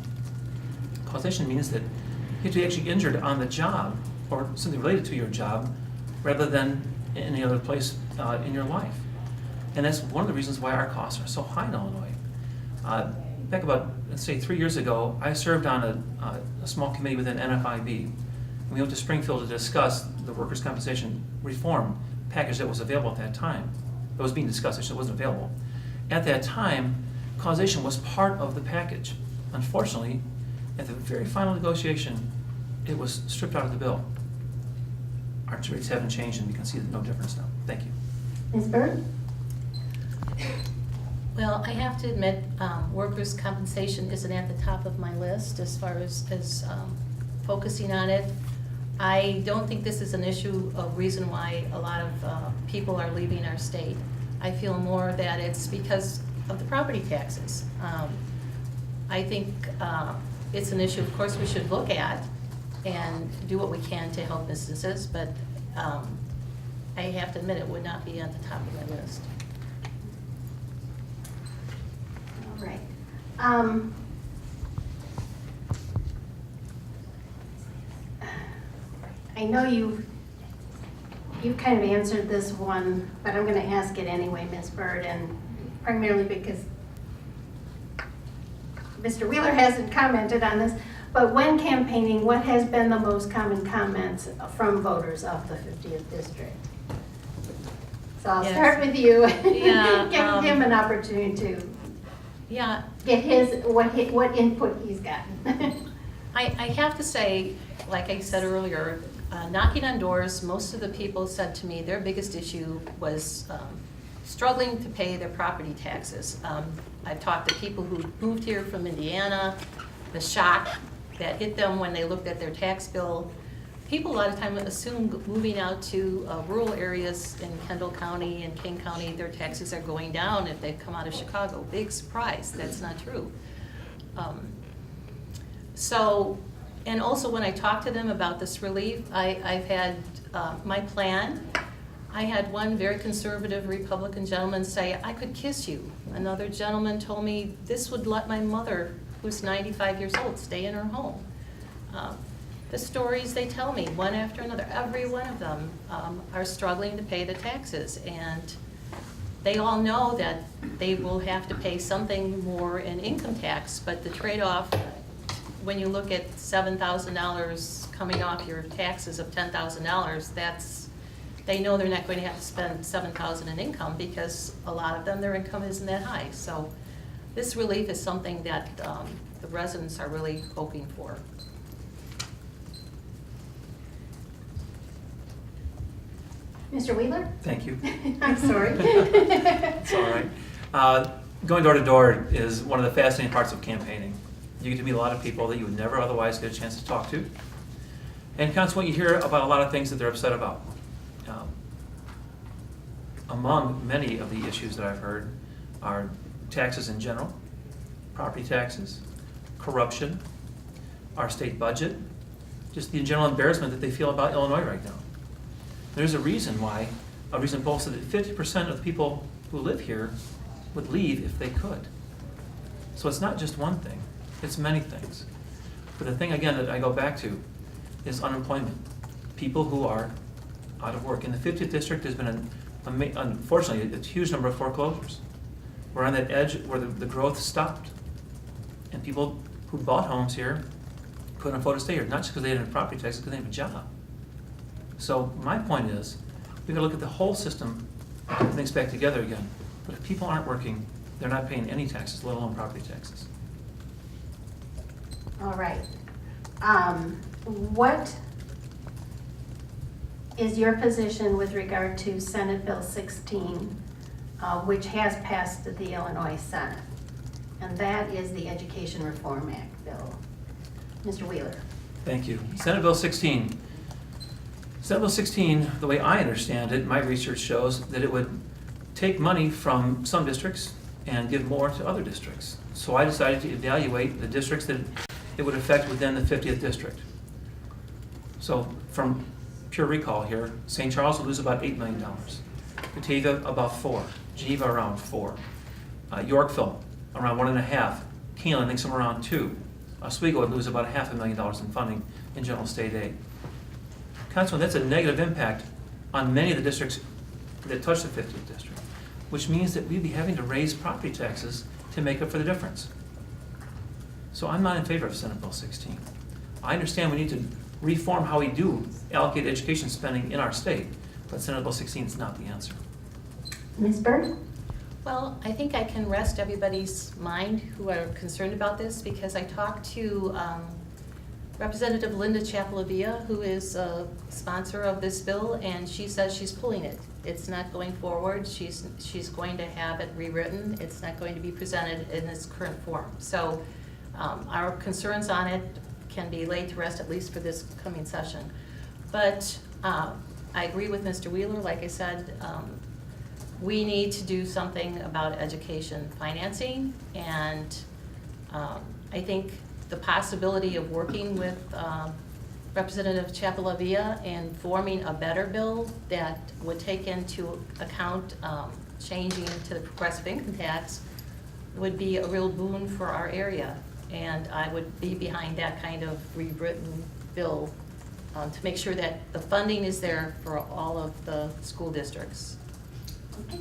Causation means that you have to be actually injured on the job or something related to your job rather than any other place in your life. And that's one of the reasons why our costs are so high in Illinois. Back about, let's say, 3 years ago, I served on a small committee within NFIB. And we went to Springfield to discuss the workers' compensation reform package that was available at that time. It was being discussed, it wasn't available. At that time, causation was part of the package. Unfortunately, at the very final negotiation, it was stripped out of the bill. Our rates haven't changed, and we can see no difference now. Thank you. Ms. Bird? Well, I have to admit, workers' compensation isn't at the top of my list as far as focusing on it. I don't think this is an issue of reason why a lot of people are leaving our state. I feel more that it's because of the property taxes. I think it's an issue, of course, we should look at and do what we can to help businesses, but I have to admit it would not be at the top of my list. All right. I know you've kind of answered this one, but I'm going to ask it anyway, Ms. Bird, and primarily because Mr. Wheeler hasn't commented on this, but when campaigning, what has been the most common comments from voters of the 50th district? So I'll Yes. start with you. Yeah, Give him an opportunity to Yeah, get what input he's gotten. I have to say, like I said earlier, knocking on doors, most of the people said to me their biggest issue was struggling to pay their property taxes. I've talked to people who moved here from Indiana, the shock that hit them when they looked at their tax bill. People a lot of time assume moving out to rural areas in Kendall County and King County, their taxes are going down if they've come out of Chicago. Big surprise, that's not true. And also when I talked to them about this relief, I've had my plan. I had one very conservative Republican gentleman say, I could kiss you. Another gentleman told me this would let my mother, who's 95 years old, stay in her home. The stories they tell me, one after another, every one of them are struggling to pay the taxes. And they all know that they will have to pay something more in income tax, but the trade-off, when you look at $7,000 coming off your taxes of $10,000, they know they're not going to have to spend $7,000 in income because a lot of them, their income isn't that high. So this relief is something that the residents are really hoping for. Mr. Wheeler? Thank you. I'm sorry. It's all right. Going door to door is one of the fascinating parts of campaigning. You get to meet a lot of people that you would never otherwise get a chance to talk to. And consequently, you hear about a lot of things that they're upset about. Among many of the issues that I've heard are taxes in general, property taxes, corruption, our state budget, just the general embarrassment that they feel about Illinois right now. There's a reason why, a recent poll said that 50% of the people who live here would leave if they could. So it's not just one thing, it's many things. But the thing, again, that I go back to is unemployment. People who are out of work. In the 50th district, there's been, unfortunately, a huge number of foreclosures. We're on that edge where the growth stopped. And people who bought homes here couldn't afford to stay here, not just because they didn't have property taxes, because they didn't have a job. So my point is, we gotta look at the whole system and put things back together again. But if people aren't working, they're not paying any taxes, let alone property taxes. All right. What is your position with regard to Senate Bill 16, which has passed the Illinois Senate? And that is the Education Reform Act bill. Mr. Wheeler. Thank you. Senate Bill 16. Senate Bill 16, the way I understand it, my research shows that it would take money from some districts and give more to other districts. So I decided to evaluate the districts that it would affect within the 50th district. So from pure recall here, St. Charles will lose about $8 million. Batavia about 4, Geneva around 4, Yorkville around 1.5, Keeneland I think somewhere around 2. Oswego would lose about $500,000 in funding in general state aid. Consequently, that's a negative impact on many of the districts that touch the 50th district, which means that we'd be having to raise property taxes to make up for the difference. So I'm not in favor of Senate Bill 16. I understand we need to reform how we do allocate education spending in our state, but Senate Bill 16 is not the answer. Ms. Byrd? Well, I think I can rest everybody's mind who are concerned about this, because I talked to Representative Linda Chapelavia, who is a sponsor of this bill, and she says she's pulling it. It's not going forward. She's going to have it rewritten. It's not going to be presented in its current form. So our concerns on it can be laid to rest, at least for this coming session. But I agree with Mr. Wheeler. Like I said, we need to do something about education financing, and I think the possibility of working with Representative Chapelavia and forming a better bill that would take into account changing to the progressive income tax would be a real boon for our area. And I would be behind that kind of rewritten bill to make sure that the funding is there for all of the school districts. Okay.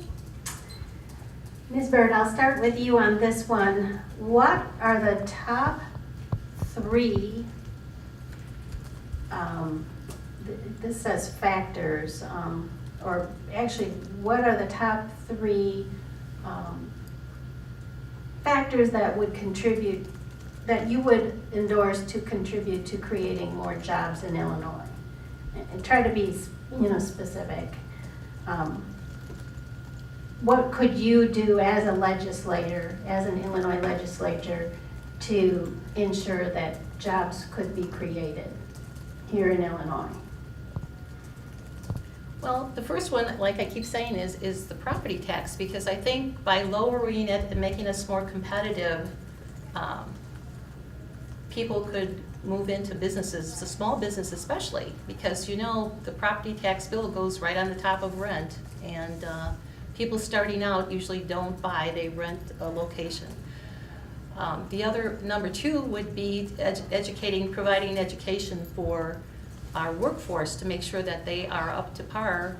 Ms. Byrd, I'll start with you on this one. What are the top 3, this says factors, or actually, what are the top 3 factors that would contribute, that you would endorse to contribute to creating more jobs in Illinois? And try to be, specific. What could you do as a legislator, as an Illinois legislature, to ensure that jobs could be created here in Illinois? Well, the first one, like I keep saying, is the property tax, because I think by lowering it and making us more competitive, people could move into businesses, the small business especially, because the property tax bill goes right on the top of rent, and people starting out usually don't buy, they rent a location. The other, number 2, would be providing education for our workforce to make sure that they are up to par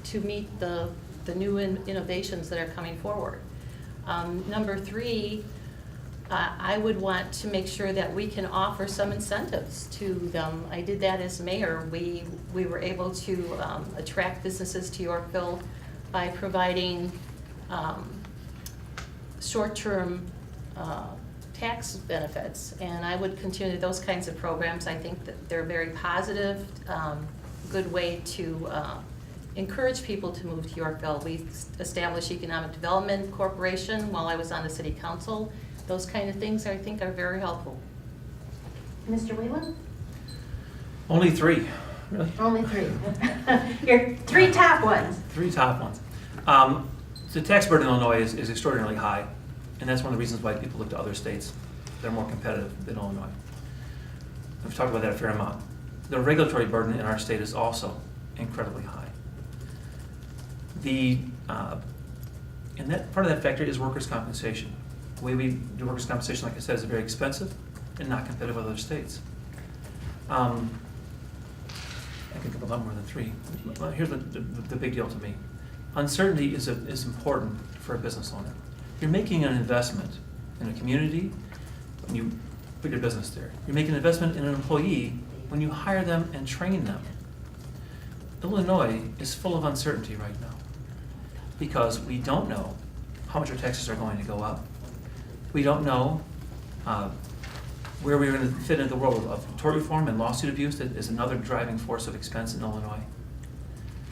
to meet the new innovations that are coming forward. Number 3, I would want to make sure that we can offer some incentives to them. I did that as mayor. We were able to attract businesses to Yorkville by providing short-term tax benefits, and I would continue those kinds of programs. I think that they're very positive, good way to encourage people to move to Yorkville. We established Economic Development Corporation while I was on the city council. Those kind of things I think are very helpful. Mr. Wheeler? Only 3, really? Only 3. Your 3 top ones. 3 top ones. The tax burden in Illinois is extraordinarily high, and that's one of the reasons why people look to other states. they're more competitive than Illinois. We've talked about that a fair amount. The regulatory burden in our state is also incredibly high. And that part of that factor is workers' compensation. The way we do workers' compensation, like I said, is very expensive and not competitive with other states. I can think of a lot more than three. Well, here's the big deal to me. Uncertainty is important for a business owner. You're making an investment in a community when you put your business there. You're making an investment in an employee when you hire them and train them. Illinois is full of uncertainty right now because we don't know how much our taxes are going to go up. We don't know where we're going to fit into the world of tort reform and lawsuit abuse that is another driving force of expense in Illinois.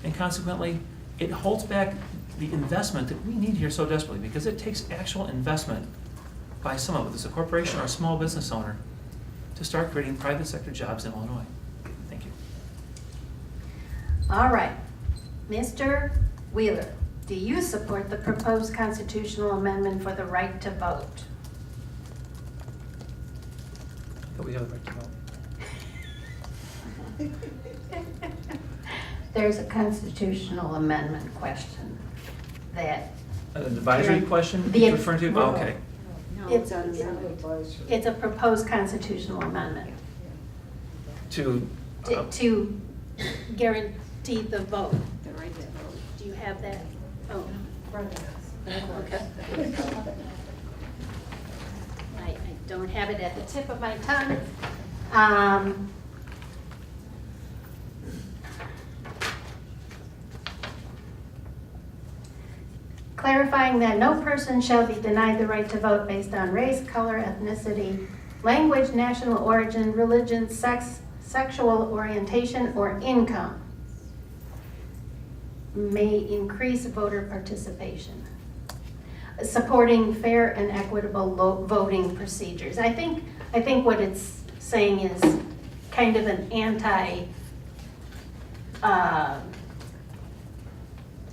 And consequently, it holds back the investment that we need here so desperately because it takes actual investment by someone, whether it's a corporation or a small business owner, to start creating private sector jobs in Illinois. Thank you. All right. Mr. Wheeler, do you support the proposed constitutional amendment for the right to vote? But we have the right to vote. There's a constitutional amendment question that An advisory question The- you're referring to? no. Oh, okay. it's a proposed constitutional amendment To, to guarantee the vote. The right to vote. Do you have that? Oh. Okay. I don't have it at the tip of my tongue. Clarifying that no person shall be denied the right to vote based on race, color, ethnicity, language, national origin, religion, sex, sexual orientation, or income may increase voter participation. Supporting fair and equitable voting procedures. I think what it's saying is kind of an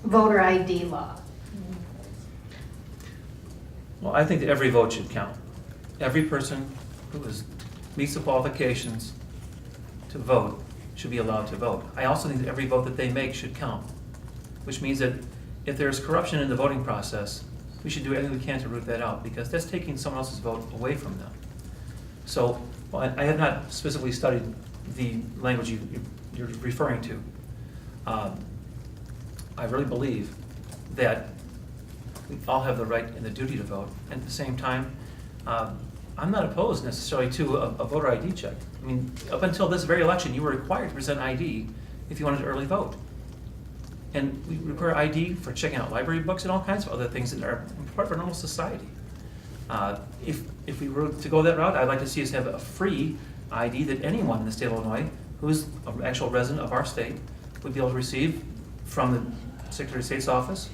voter ID law. well, I think that every vote should count. Every person who meets the qualifications to vote should be allowed to vote. I also think that every vote that they make should count, which means that if there's corruption in the voting process, we should do everything we can to root that out, because that's taking someone else's vote away from them. So, well, I have not specifically studied the language you're referring to. I really believe that we all have the right and the duty to vote. And at the same time, I'm not opposed necessarily to a voter ID check. I mean, up until this very election, you were required to present ID if you wanted to early vote. And we require ID for checking out library books and all kinds of other things that are part of our normal society. If we were to go that route, I'd like to see us have a free ID that anyone in the state of Illinois who's an actual resident of our state would be able to receive from the Secretary of State's office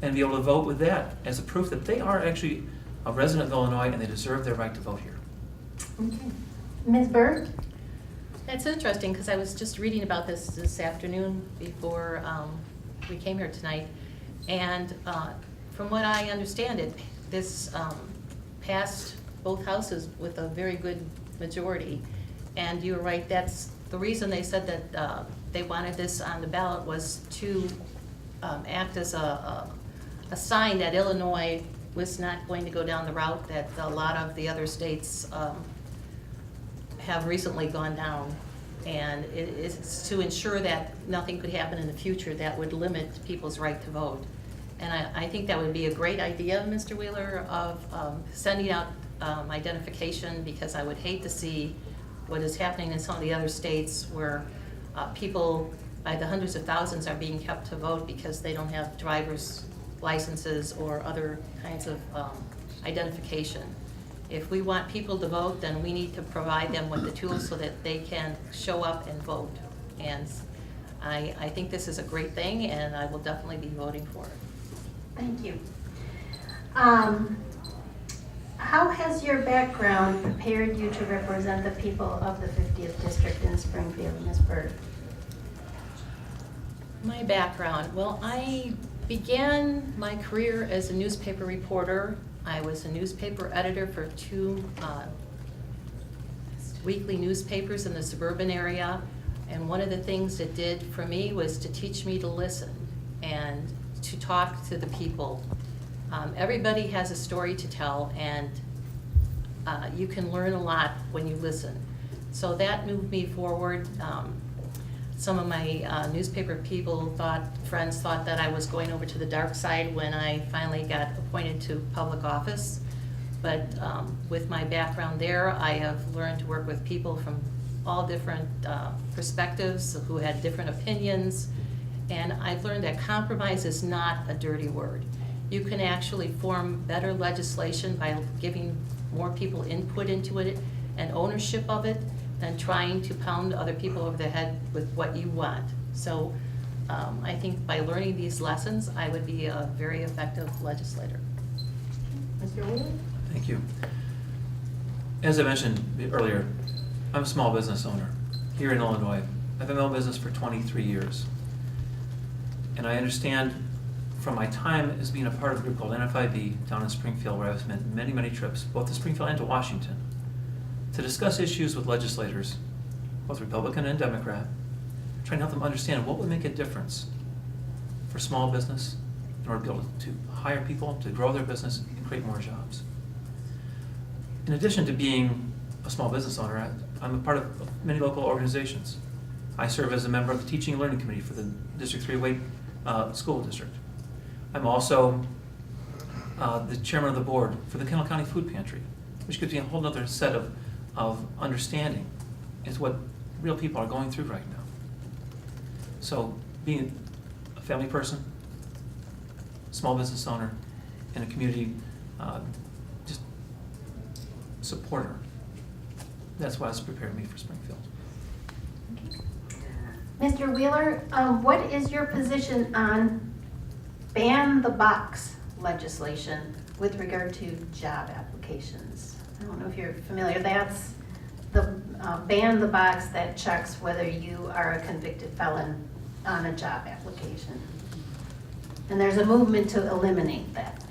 and be able to vote with that as a proof that they are actually a resident of Illinois and they deserve their right to vote here. Okay. Ms. Berg? That's interesting, because I was just reading about this afternoon before we came here tonight. And from what I understand it, this passed both houses with a very good majority. And you were right, that's the reason they said that they wanted this on the ballot was to act as a sign that Illinois was not going to go down the route that a lot of the other states have recently gone down. And it is to ensure that nothing could happen in the future that would limit people's right to vote. And I think that would be a great idea, Mr. Wheeler, of sending out identification, because I would hate to see what is happening in some of the other states where people by the hundreds of thousands are being kept to vote because they don't have driver's licenses or other kinds of identification. If we want people to vote, then we need to provide them with the tools so that they can show up and vote. And I think this is a great thing, and I will definitely be voting for it. Thank you. How has your background prepared you to represent the people of the 50th District in Springfield, Ms. Berg? My background, well, I began my career as a newspaper reporter I was a newspaper editor for 2 weekly newspapers in the suburban area. And one of the things it did for me was to teach me to listen and to talk to the people. Everybody has a story to tell, and you can learn a lot when you listen. So that moved me forward. Some of my newspaper friends thought that I was going over to the dark side when I finally got appointed to public office. But with my background there, I have learned to work with people from all different perspectives who had different opinions. And I've learned that compromise is not a dirty word. You can actually form better legislation by giving more people input into it and ownership of it than trying to pound other people over the head with what you want. So I think by learning these lessons, I would be a very effective legislator. Mr. Wheeler? Thank you. As I mentioned earlier, I'm a small business owner here in Illinois. I've been in my own business for 23 years. And I understand from my time as being a part of a group called NFIB down in Springfield, where I've spent many, many trips, both to Springfield and to Washington, to discuss issues with legislators, both Republican and Democrat, trying to help them understand what would make a difference for small business in order to be able to hire people, to grow their business, and create more jobs. In addition to being a small business owner, I'm a part of many local organizations. I serve as a member of the Teaching and Learning Committee for the District 3 Wade School District. I'm also the chairman of the board for the Kendall County Food Pantry, which gives me a whole other set of understanding is what real people are going through right now. So being a family person, small business owner, and a community just supporter, that's what has prepared me for Springfield. Mr. Wheeler, what is your position on ban the box legislation with regard to job applications? I don't know if you're familiar. That's the ban the box that checks whether you are a convicted felon on a job application. And there's a movement to eliminate that.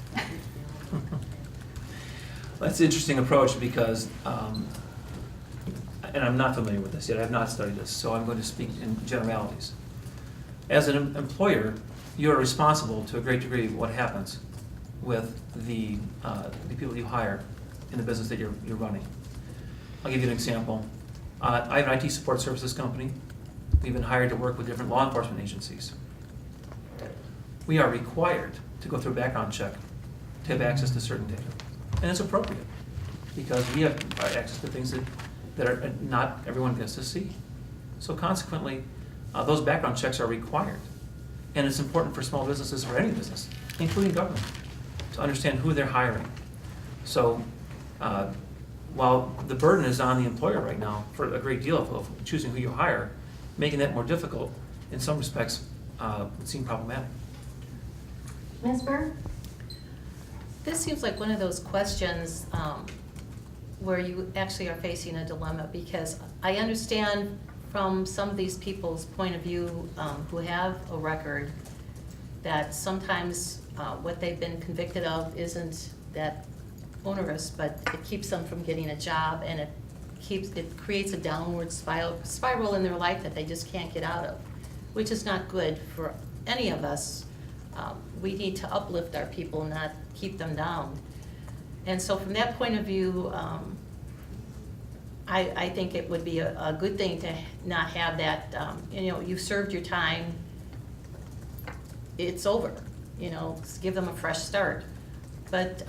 That's an interesting approach because, and I'm not familiar with this yet, I have not studied this, so I'm going to speak in generalities. As an employer, you're responsible to a great degree what happens with the people you hire in the business that you're running. I'll give you an example. I have an IT support services company. We've been hired to work with different law enforcement agencies. We are required to go through a background check to have access to certain data. And it's appropriate because we have access to things that are not everyone gets to see. So consequently, those background checks are required. And it's important for small businesses or any business, including government, to understand who they're hiring. So while the burden is on the employer right now for a great deal of choosing who you hire, making that more difficult in some respects would seem problematic. Ms. Byrne? This seems like one of those questions where you actually are facing a dilemma, because I understand from some of these people's point of view who have a record that sometimes what they've been convicted of isn't that onerous, but it keeps them from getting a job, and it creates a downward spiral in their life that they just can't get out of, which is not good for any of us. We need to uplift our people, not keep them down. And so from that point of view, I think it would be a good thing to not have that, you served your time, it's over, give them a fresh start. But,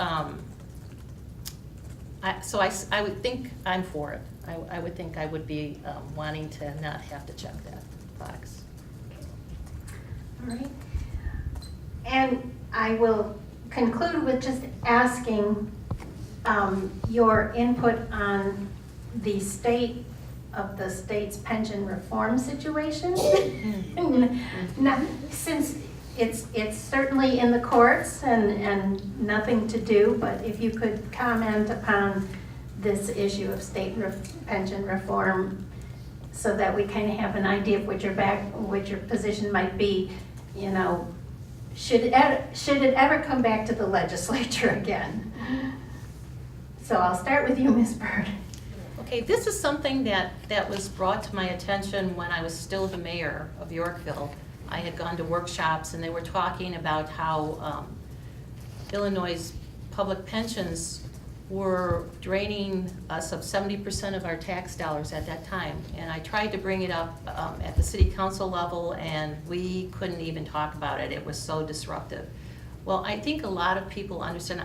I would think I'm for it. I would think I would be wanting to not have to check that box. All right. And I will conclude with just asking your input on the state of the state's pension reform situation. Now, since it's certainly in the courts and nothing to do, but if you could comment upon this issue of state pension reform so that we kind of have an idea of what your position might be, should it ever come back to the legislature again. So I'll start with you, Ms. Byrd. Okay, this is something that was brought to my attention when I was still the mayor of Yorkville. I had gone to workshops and they were talking about how Illinois' public pensions were draining us of 70% of our tax dollars at that time. And I tried to bring it up at the city council level, and we couldn't even talk about it. It was so disruptive. Well, I think a lot of people understand,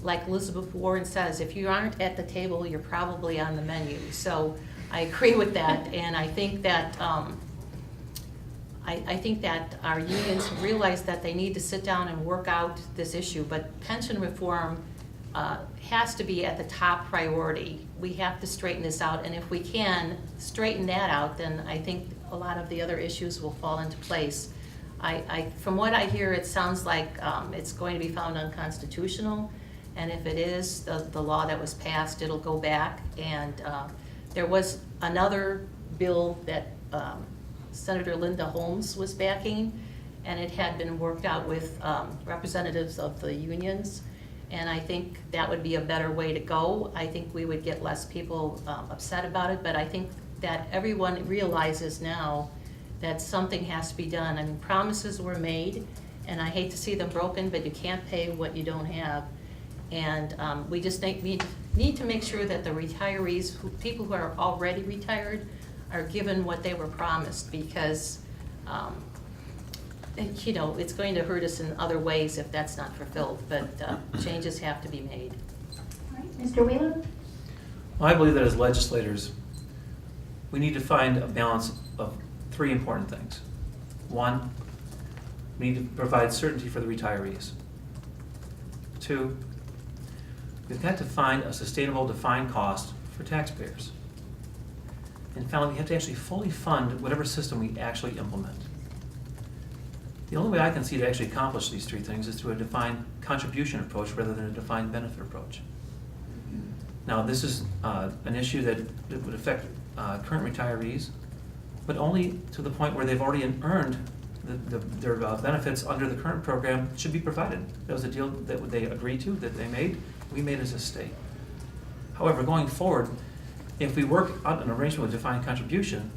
like Elizabeth Warren says, if you aren't at the table, you're probably on the menu. So I agree with that, and I think that I think that our unions realize that they need to sit down and work out this issue, but pension reform has to be at the top priority. We have to straighten this out, and if we can straighten that out, then I think a lot of the other issues will fall into place. From what I hear, it sounds like it's going to be found unconstitutional, and if it is, the law that was passed, it'll go back. And there was another bill that Senator Linda Holmes was backing, and it had been worked out with representatives of the unions. And I think that would be a better way to go. I think we would get less people upset about it, but I think that everyone realizes now that something has to be done. I mean, promises were made, and I hate to see them broken, but you can't pay what you don't have. And we just need to make sure that the retirees, people who are already retired, are given what they were promised, because you know, it's going to hurt us in other ways if that's not fulfilled, but changes have to be made. All right, Mr. Wheeler? Well, I believe that as legislators, we need to find a balance of three important things. One, we need to provide certainty for the retirees. Two, we've got to find a sustainable defined cost for taxpayers. And finally, we have to actually fully fund whatever system we actually implement. The only way I can see to actually accomplish these three things is through a defined contribution approach rather than a defined benefit approach. Now, this is an issue that would affect current retirees, but only to the point where they've already earned their benefits under the current program should be provided. That was a deal that they agreed to, that they made, we made as a state. However, going forward, if we work out an arrangement with defined contribution,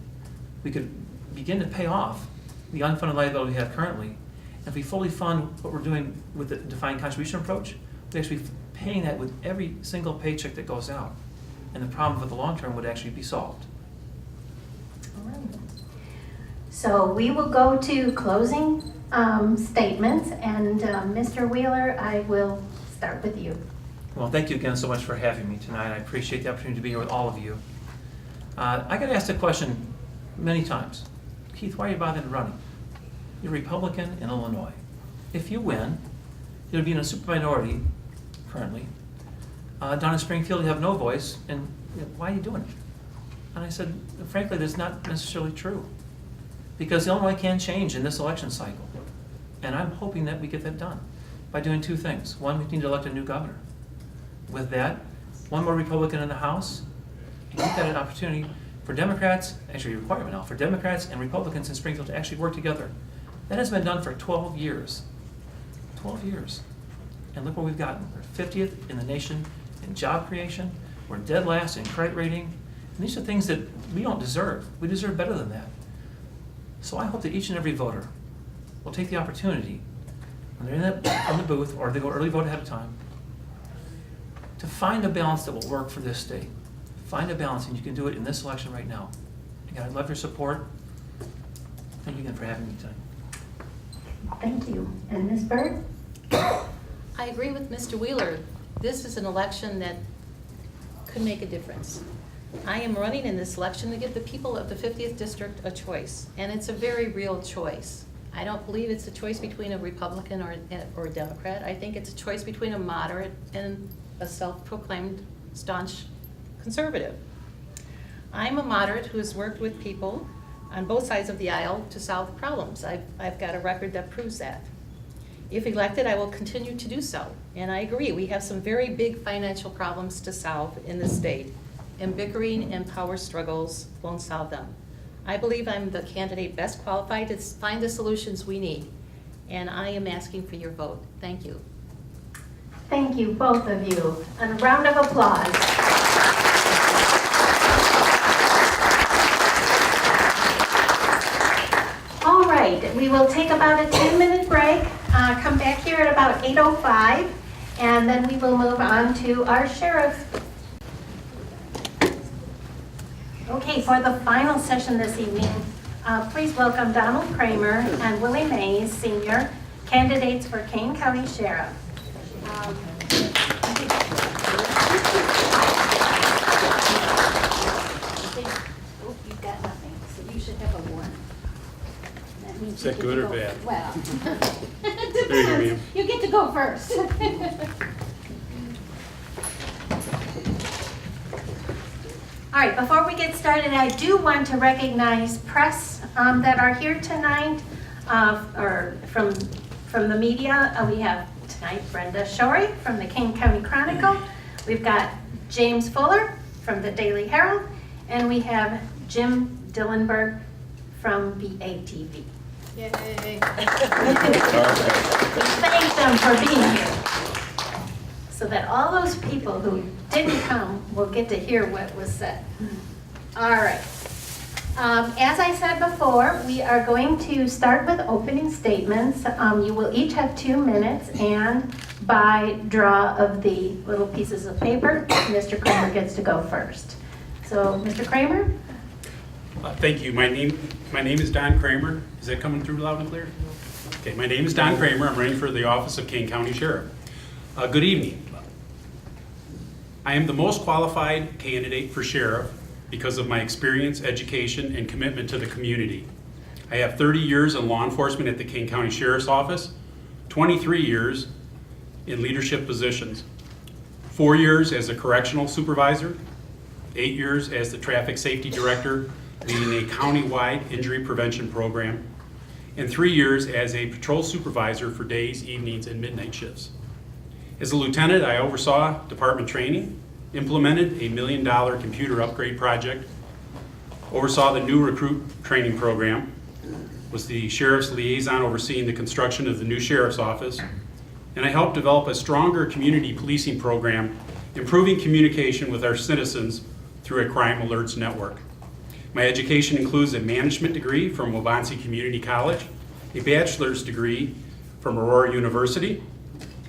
we could begin to pay off the unfunded liability we have currently. And if we fully fund what we're doing with the defined contribution approach, we're actually paying that with every single paycheck that goes out. And the problem for the long term would actually be solved. All right. So we will go to closing statements, and Mr. Wheeler, I will start with you. Well, thank you again so much for having me tonight. I appreciate the opportunity to be here with all of you. I got asked the question many times, Keith, why are you bothering running? You're a Republican in Illinois. If you win, you'll be in a super minority currently. Down in Springfield, you have no voice, and why are you doing it? And I said, frankly, that's not necessarily true. Because Illinois can change in this election cycle. And I'm hoping that we get that done by doing two things. One, we need to elect a new governor. With that, one more Republican in the House, and you've got an opportunity for Democrats, actually a requirement now, for Democrats and Republicans in Springfield to actually work together. That has been done for 12 years. 12 years. And look where we've gotten. We're 50th in the nation in job creation. We're dead last in credit rating. And these are things that we don't deserve. We deserve better than that. So I hope that each and every voter will take the opportunity, when they're in the booth, or they go early vote ahead of time, to find a balance that will work for this state. Find a balance, and you can do it in this election right now. Again, I'd love your support. Thank you again for having me tonight. Thank you. And Ms. Byrd? I agree with Mr. Wheeler. This is an election that could make a difference. I am running in this election to give the people of the 50th District a choice, and it's a very real choice. I don't believe it's a choice between a Republican or a Democrat. I think it's a choice between a moderate and a self-proclaimed staunch conservative. I'm a moderate who has worked with people on both sides of the aisle to solve problems. I've got a record that proves that. If elected, I will continue to do so. And I agree, we have some very big financial problems to solve in the state, and bickering and power struggles won't solve them. I believe I'm the candidate best qualified to find the solutions we need. and I am asking for your vote. Thank you. Thank you, both of you. And a round of applause. All right, we will take about a 10-minute break, come back here at about 8:05, and then we will move on to our sheriff. Okay, for the final session this evening, please welcome Donald Kramer and Willie Mays, Sr., candidates for Kane County Sheriff. You've got nothing, so you should have a 1. That means Is you that get good to or go- bad? Well, it There you go, depends. ma'am. You get to go first. All right, before we get started, I do want to recognize press that are here tonight, or from the media. We have tonight Brenda Shorey from the Kane County Chronicle. We've got James Fuller from the Daily Herald, and we have Jim Dillenberg from VATV. Yay. Thank them for being here, so that all those people who didn't come will get to hear what was said. All right. As I said before, we are going to start with opening statements. You will each have 2 minutes, and by draw of the little pieces of paper, Mr. Kramer gets to go first. So, Mr. Kramer? Thank you. My name is Don Kramer. Is that coming through loud and clear? Okay, my name is Don Kramer. I'm running for the office of Kane County Sheriff. Good evening. I am the most qualified candidate for sheriff because of my experience, education, and commitment to the community. I have 30 years in law enforcement at the Kane County Sheriff's Office, 23 years in leadership positions, 4 years as a correctional supervisor, 8 years as the traffic safety director, leading a county-wide injury prevention program, and 3 years as a patrol supervisor for days, evenings, and midnight shifts. As a lieutenant, I oversaw department training, implemented a $1 million computer upgrade project, oversaw the new recruit training program, was the sheriff's liaison overseeing the construction of the new sheriff's office, and I helped develop a stronger community policing program, improving communication with our citizens through a crime alerts network. My education includes a management degree from Waubonsie Community College, a bachelor's degree from Aurora University,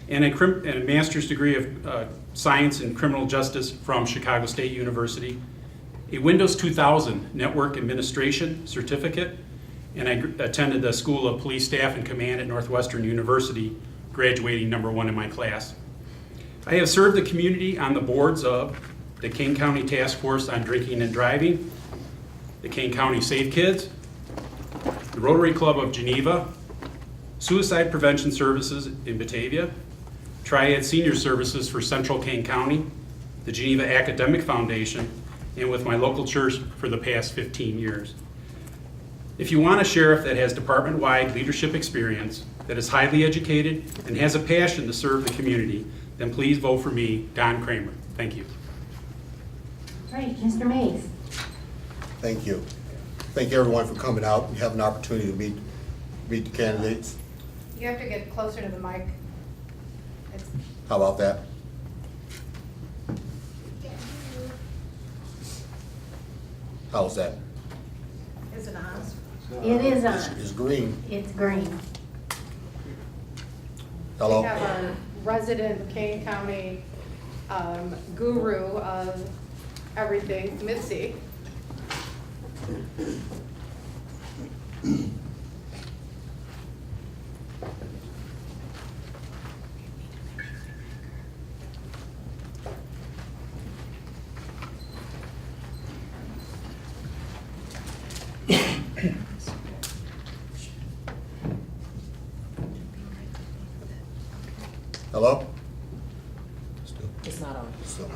and a master's degree of science and criminal justice from Chicago State University, a Windows 2000 network administration certificate, and I attended the School of Police Staff and Command at Northwestern University, graduating #1 in my class. I have served the community on the boards of the Kane County Task Force on Drinking and Driving, the Kane County Safe Kids, the Rotary Club of Geneva, Suicide Prevention Services in Batavia, Triad Senior Services for Central Kane County, the Geneva Academic Foundation, and with my local church for the past 15 years. If you want a sheriff that has department-wide leadership experience, that is highly educated, and has a passion to serve the community, then please vote for me, Don Kramer. Thank you. All right, Mr. Mays. Thank you. Thank everyone for coming out and have an opportunity to meet the candidates. You have to get closer to the mic. It's- How about that? How's that? Is it on? It is It's on. green. It's green. Hello? We have our resident Kane County guru of everything, Mitzi. Hello? It's not on. Still.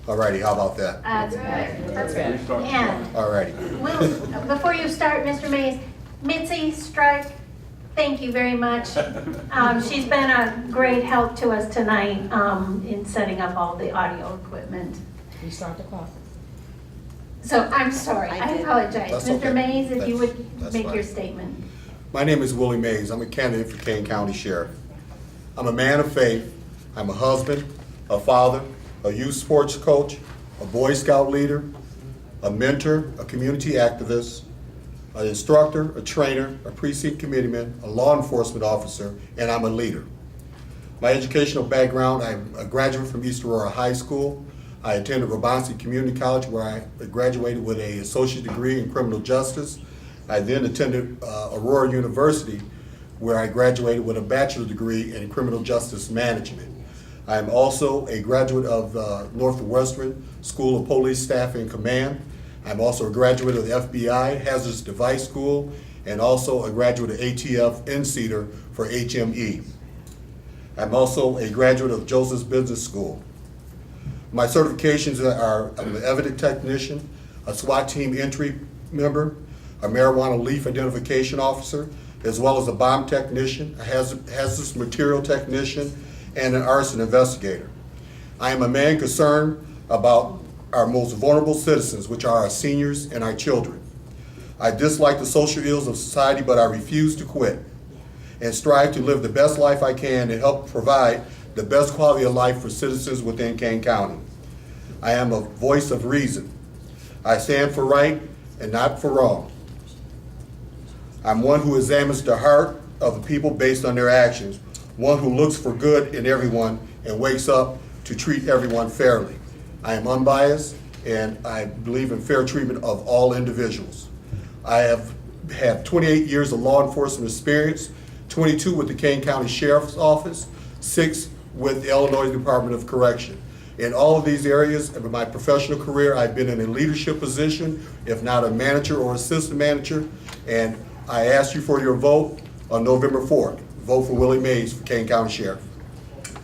Alrighty, how about that? That's good. That's good. And Alrighty. Will, before you start, Mr. Mays, Mitzi Strike, thank you very much. She's been a great help to us tonight in setting up all the audio equipment. We start the clock. So I'm sorry, I did. apologize. That's Mr. okay. Mays, if you That's- would that's make fine. your statement. My name is Willie Mays. I'm a candidate for Kane County Sheriff. I'm a man of faith. I'm a husband, a father, a youth sports coach, a Boy Scout leader, a mentor, a community activist, an instructor, a trainer, a precinct committeeman, a law enforcement officer, and I'm a leader. My educational background, I'm a graduate from East Aurora High School. I attended Waubonsee Community College where I graduated with an associate degree in criminal justice. I then attended Aurora University where I graduated with a bachelor's degree in criminal justice management. I am also a graduate of Northwestern School of Police Staff and Command. I'm also a graduate of the FBI Hazardous Device School and also a graduate of ATF NCEDR for HME. I'm also a graduate of Joseph's Business School. My certifications are I'm an evidence technician, a SWAT team entry member, a marijuana leaf identification officer, as well as a bomb technician, a hazardous material technician, and an arson investigator. I am a man concerned about our most vulnerable citizens, which are our seniors and our children. I dislike the social ills of society, but I refuse to quit and strive to live the best life I can and help provide the best quality of life for citizens within Kane County. I am a voice of reason. I stand for right and not for wrong. I'm one who examines the heart of the people based on their actions, one who looks for good in everyone and wakes up to treat everyone fairly. I am unbiased and I believe in fair treatment of all individuals. I have had 28 years of law enforcement experience, 22 with the Kane County Sheriff's Office, 6 with the Illinois Department of Correction. In all of these areas of my professional career, I've been in a leadership position, if not a manager or assistant manager, and I ask you for your vote on November 4th. Vote for Willie Mays for Kane County Sheriff.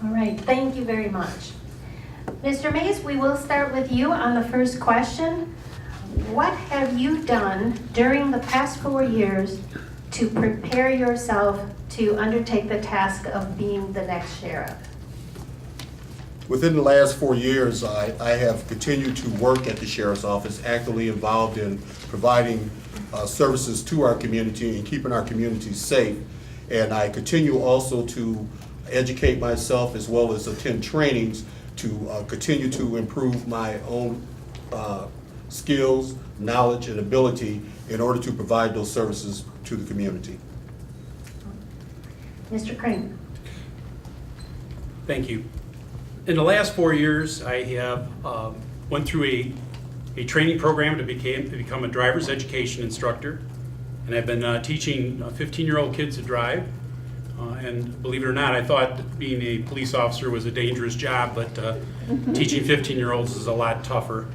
All right, thank you very much. Mr. Mays, we will start with you on the first question. What have you done during the past 4 years to prepare yourself to undertake the task of being the next sheriff? Within the last 4 years, I have continued to work at the Sheriff's Office, actively involved in providing services to our community and keeping our community safe. And I continue also to educate myself as well as attend trainings to continue to improve my own skills, knowledge, and ability in order to provide those services to the community. Mr. Kramer. Thank you. In the last 4 years, I have went through a training program to become a driver's education instructor. And I've been teaching 15-year-old kids to drive. And believe it or not, I thought being a police officer was a dangerous job, but teaching 15-year-olds is a lot tougher.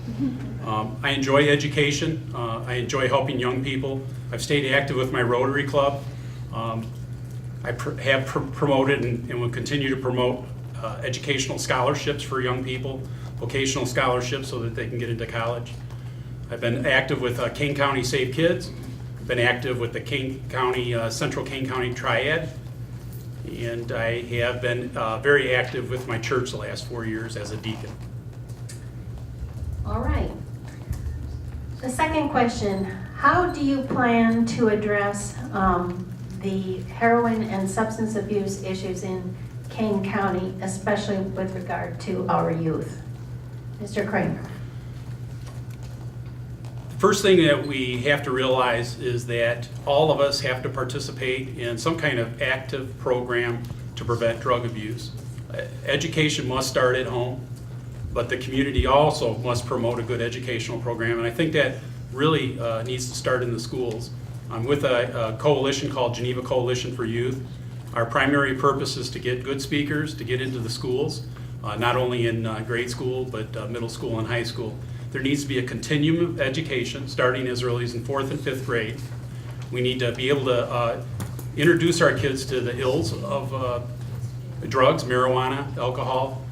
I enjoy education. I enjoy helping young people. I've stayed active with my Rotary Club. I have promoted and will continue to promote educational scholarships for young people, vocational scholarships so that they can get into college. I've been active with Kane County Safe Kids. I've been active with the Kane County, Central Kane County Triad. And I have been very active with my church the last 4 years as a deacon. All right. The second question, how do you plan to address the heroin and substance abuse issues in Kane County, especially with regard to our youth? Mr. Kramer. First thing that we have to realize is that all of us have to participate in some kind of active program to prevent drug abuse. Education must start at home, but the community also must promote a good educational program, and I think that really needs to start in the schools. I'm with a coalition called Geneva Coalition for Youth. Our primary purpose is to get good speakers to get into the schools, not only in grade school, but middle school and high school. There needs to be a continuum of education, starting as early as in 4th and 5th grade. We need to be able to introduce our kids to the ills of drugs, marijuana, alcohol.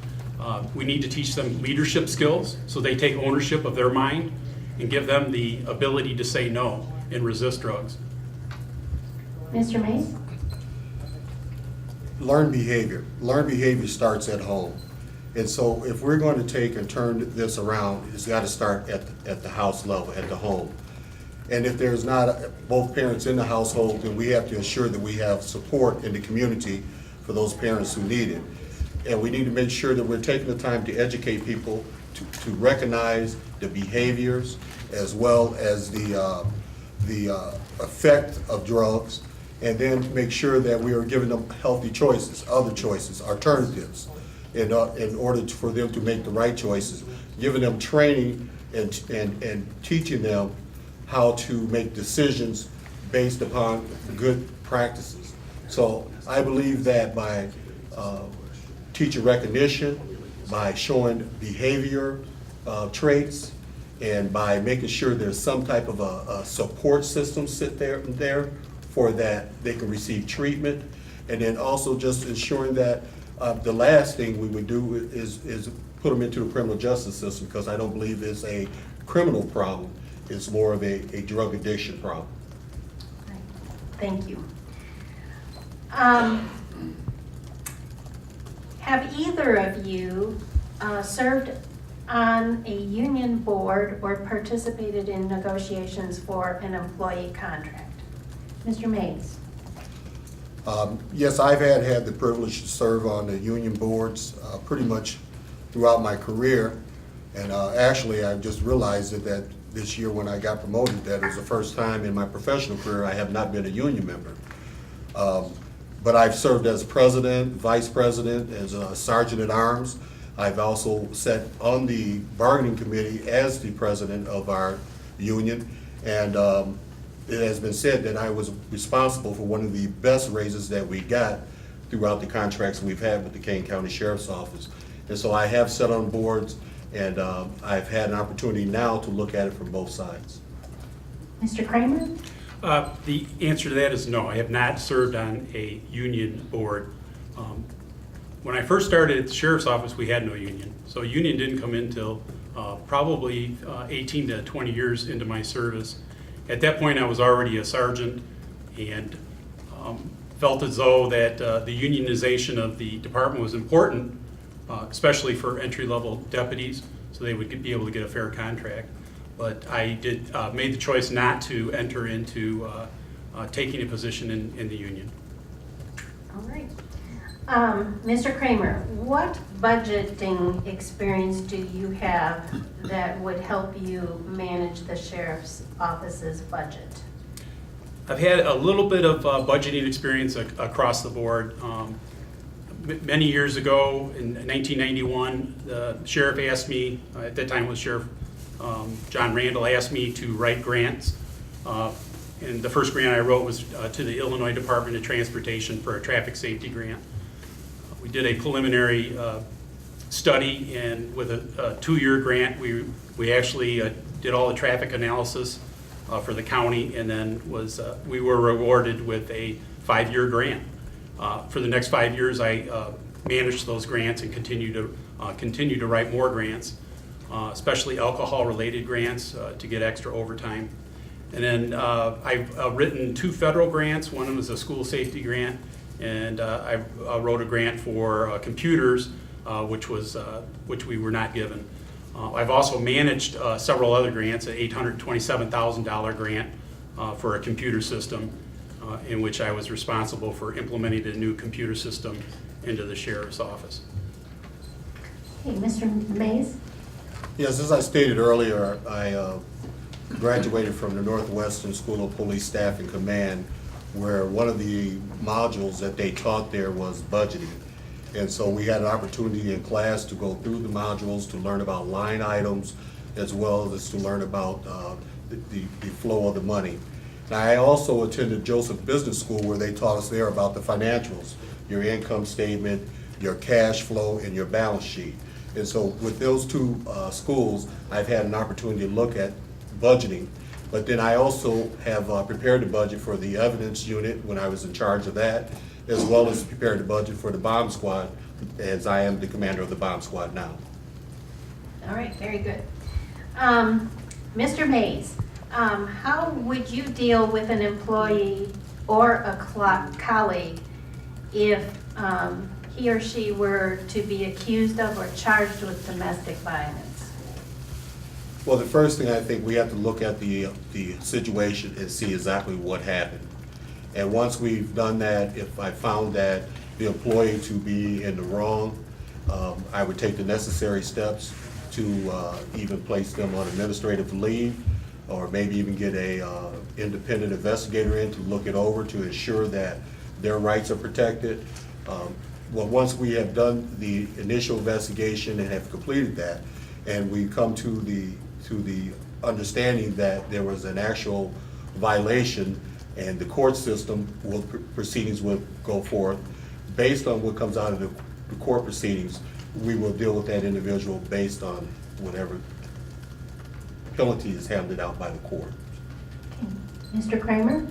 We need to teach them leadership skills so they take ownership of their mind and give them the ability to say no and resist drugs. Mr. Mays? Learned behavior. Learned behavior starts at home. And so if we're going to take and turn this around, it's got to start at the house level, at the home. And if there's not both parents in the household, then we have to ensure that we have support in the community for those parents who need it. And we need to make sure that we're taking the time to educate people to recognize the behaviors as well as the effect of drugs, and then make sure that we are giving them healthy choices, other choices, alternatives, in order for them to make the right choices, giving them training and teaching them how to make decisions based upon good practices. So I believe that by teacher recognition, by showing behavior traits, and by making sure there's some type of a support system there for that they can receive treatment, and then also just ensuring that the last thing we would do is put them into the criminal justice system, because I don't believe it's a criminal problem. It's more of a drug addiction problem. Thank you. Have either of you served on a union board or participated in negotiations for an employee contract? Mr. Mays. Yes, I've had the privilege to serve on the union boards pretty much throughout my career. And actually, I just realized that this year when I got promoted, that it was the first time in my professional career I have not been a union member. But I've served as president, vice president, as a sergeant at arms. I've also sat on the bargaining committee as the president of our union. And it has been said that I was responsible for one of the best raises that we got throughout the contracts we've had with the Kane County Sheriff's Office. And so I have sat on boards, and I've had an opportunity now to look at it from both sides. Mr. Kramer? The answer to that is no. I have not served on a union board. When I first started at the Sheriff's Office, we had no union. So union didn't come in until probably 18 to 20 years into my service. At that point, I was already a sergeant, and felt as though that the unionization of the department was important, especially for entry-level deputies, so they would be able to get a fair contract. But I made the choice not to enter into taking a position in the union. All right. Mr. Kramer, what budgeting experience do you have that would help you manage the sheriff's office's budget? I've had a little bit of budgeting experience across the board. Many years ago, in 1991, the sheriff asked me, at that time it was Sheriff John Randall, asked me to write grants. And the first grant I wrote was to the Illinois Department of Transportation for a traffic safety grant. We did a preliminary study, and with a 2-year grant, we actually did all the traffic analysis for the county, and then we were rewarded with a 5-year grant. For the next 5 years, I managed those grants and continue to write more grants, especially alcohol-related grants to get extra overtime. And then I've written 2 federal grants. One was a school safety grant, and I wrote a grant for computers, which we were not given. I've also managed several other grants, an $827,000 grant for a computer system, in which I was responsible for implementing the new computer system into the sheriff's office. Hey, Mr. Mays? Yes, as I stated earlier, I graduated from the Northwestern School of Police Staff and Command, where one of the modules that they taught there was budgeting. And so we had an opportunity in class to go through the modules, to learn about line items, as well as to learn about the flow of the money. Now, I also attended Joseph Business School, where they taught us there about the financials, your income statement, your cash flow, and your balance sheet. And so with those 2 schools, I've had an opportunity to look at budgeting. But then I also have prepared the budget for the evidence unit when I was in charge of that, as well as prepared the budget for the bomb squad, as I am the commander of the bomb squad now. All right, very good. Mr. Mays, how would you deal with an employee or a colleague if he or she were to be accused of or charged with domestic violence? Well, the first thing, I think we have to look at the situation and see exactly what happened. And once we've done that, if I found that the employee to be in the wrong, I would take the necessary steps to even place them on administrative leave, or maybe even get a independent investigator in to look it over to ensure that their rights are protected. Well, once we have done the initial investigation and have completed that, and we come to the understanding that there was an actual violation, and the court system proceedings will go forth. Based on what comes out of the court proceedings, we will deal with that individual based on whatever penalty is handed out by the court. Mr. Kramer?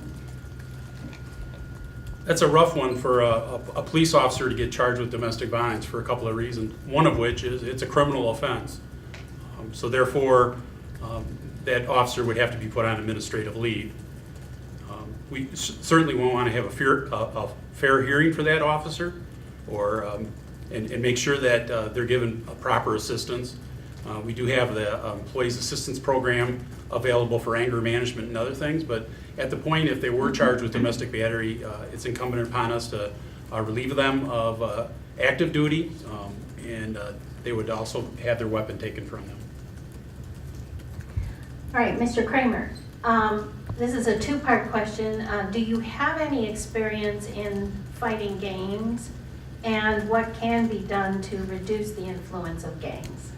That's a rough one for a police officer to get charged with domestic violence for a couple of reasons. One of which is it's a criminal offense. So therefore, that officer would have to be put on administrative leave. We certainly won't want to have a fair hearing for that officer, or and make sure that they're given proper assistance. We do have the Employees Assistance Program available for anger management and other things, but at the point if they were charged with domestic battery, it's incumbent upon us to relieve them of active duty, and they would also have their weapon taken from them. All right, Mr. Kramer, this is a two-part question. Do you have any experience in fighting gangs, and what can be done to reduce the influence of gangs?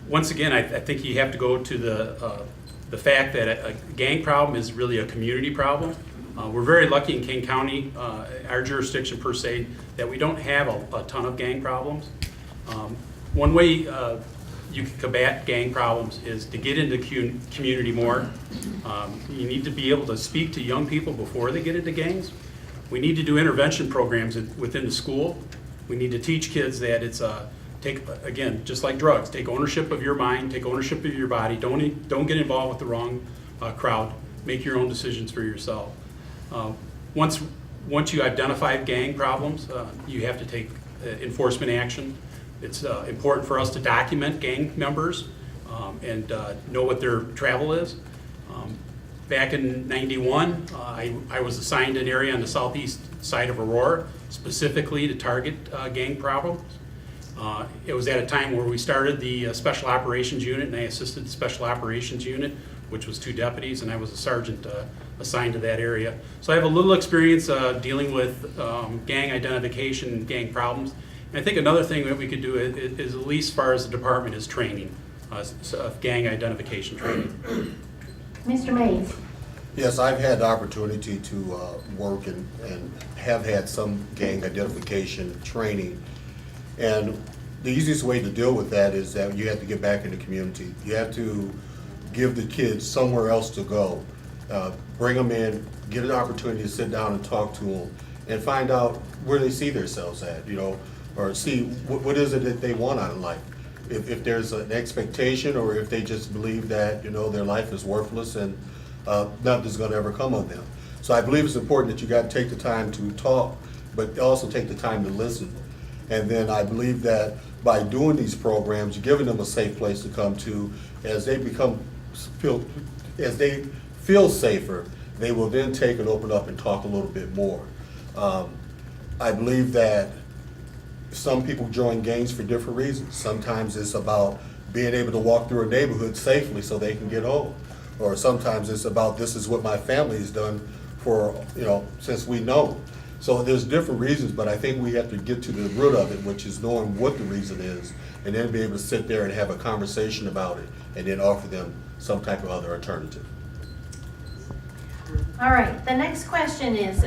Once again, I think you have to go to the fact that a gang problem is really a community problem. We're very lucky in Kane County, our jurisdiction per se, that we don't have a ton of gang problems. One way you can combat gang problems is to get into community more. You need to be able to speak to young people before they get into gangs. We need to do intervention programs within the school. We need to teach kids that it's again, just like drugs, take ownership of your mind, take ownership of your body. Don't get involved with the wrong crowd. Make your own decisions for yourself. Once you identify gang problems, you have to take enforcement action. It's important for us to document gang members and know what their travel is. Back in '91, I was assigned an area on the southeast side of Aurora specifically to target gang problems. It was at a time where we started the Special Operations Unit, and I assisted the Special Operations Unit, which was 2 deputies, and I was a sergeant assigned to that area. So I have a little experience dealing with gang identification and gang problems. And I think another thing that we could do is at least as far as the department is training, gang identification training. Mr. Mays? Yes, I've had the opportunity to work and have had some gang identification training. And the easiest way to deal with that is that you have to get back in the community. You have to give the kids somewhere else to go. Bring them in, get an opportunity to sit down and talk to them, and find out where they see themselves at, or see what is it that they want out of life. If there's an expectation, or if they just believe that, their life is worthless and nothing's gonna ever come of them. So I believe it's important that you gotta take the time to talk, but also take the time to listen. And then I believe that by doing these programs, you're giving them a safe place to come to. As they feel safer, they will then take and open up and talk a little bit more. I believe that some people join gangs for different reasons. Sometimes it's about being able to walk through a neighborhood safely so they can get home. Or sometimes it's about, this is what my family has done for, since we know. So there's different reasons, but I think we have to get to the root of it, which is knowing what the reason is, and then be able to sit there and have a conversation about it, and then offer them some type of other alternative. All right, the next question is,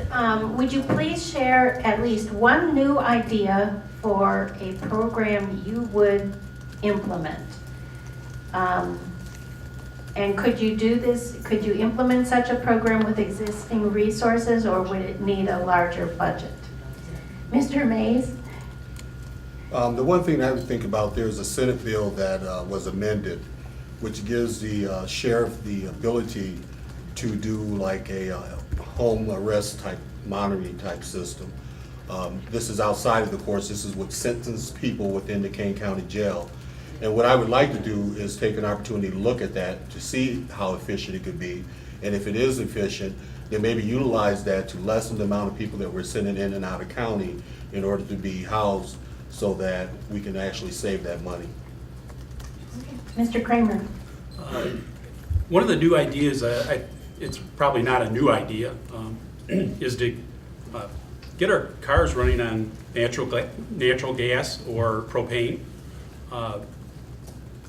would you please share at least one new idea for a program you would implement? And could you do this, could you implement such a program with existing resources, or would it need a larger budget? Mr. Mays? The one thing I would think about, there's a Senate bill that was amended, which gives the sheriff the ability to do like a home arrest type monitoring type system. This is outside of the courts. This is what sentenced people within the Kane County Jail. And what I would like to do is take an opportunity to look at that to see how efficient it could be. And if it is efficient, then maybe utilize that to lessen the amount of people that we're sending in and out of county in order to be housed so that we can actually save that money. Mr. Kramer? One of the new ideas, it's probably not a new idea, is to get our cars running on natural gas or propane.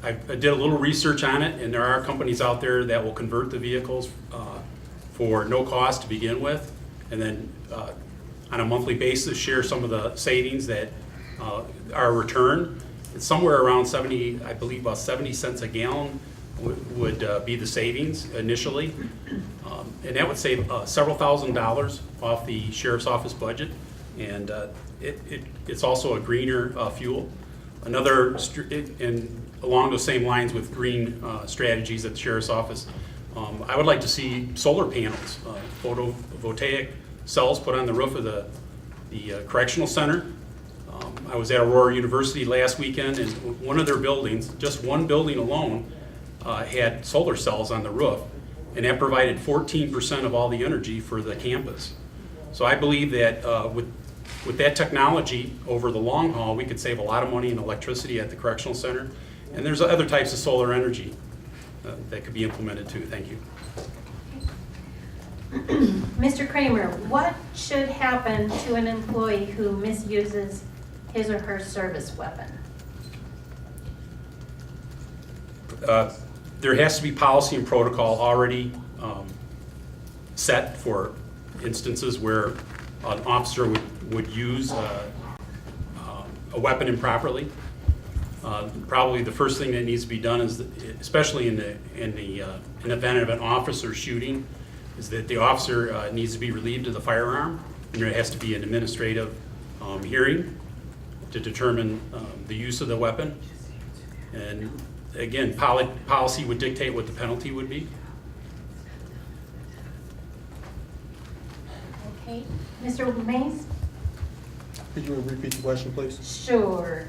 I did a little research on it, and there are companies out there that will convert the vehicles for no cost to begin with, and then on a monthly basis share some of the savings that are returned. It's somewhere around 70, I believe about 70 cents a gallon would be the savings initially. And that would save several $1,000s off the sheriff's office budget. And it's also a greener fuel. Another, and along those same lines with green strategies at the sheriff's office, I would like to see solar panels, photovoltaic cells put on the roof of the correctional center. I was at Aurora University last weekend, and one of their buildings, just one building alone, had solar cells on the roof, and that provided 14% of all the energy for the campus. So I believe that with that technology over the long haul, we could save a lot of money in electricity at the correctional center. And there's other types of solar energy that could be implemented too. Thank you. Mr. Kramer, what should happen to an employee who misuses his or her service weapon? There has to be policy and protocol already set for instances where an officer would use a weapon improperly. Probably the first thing that needs to be done is, especially in an event of an officer shooting, is that the officer needs to be relieved of the firearm, and there has to be an administrative hearing to determine the use of the weapon. And again, policy would dictate what the penalty would be. Okay, Mr. Mays? Could you repeat the question, please? Sure.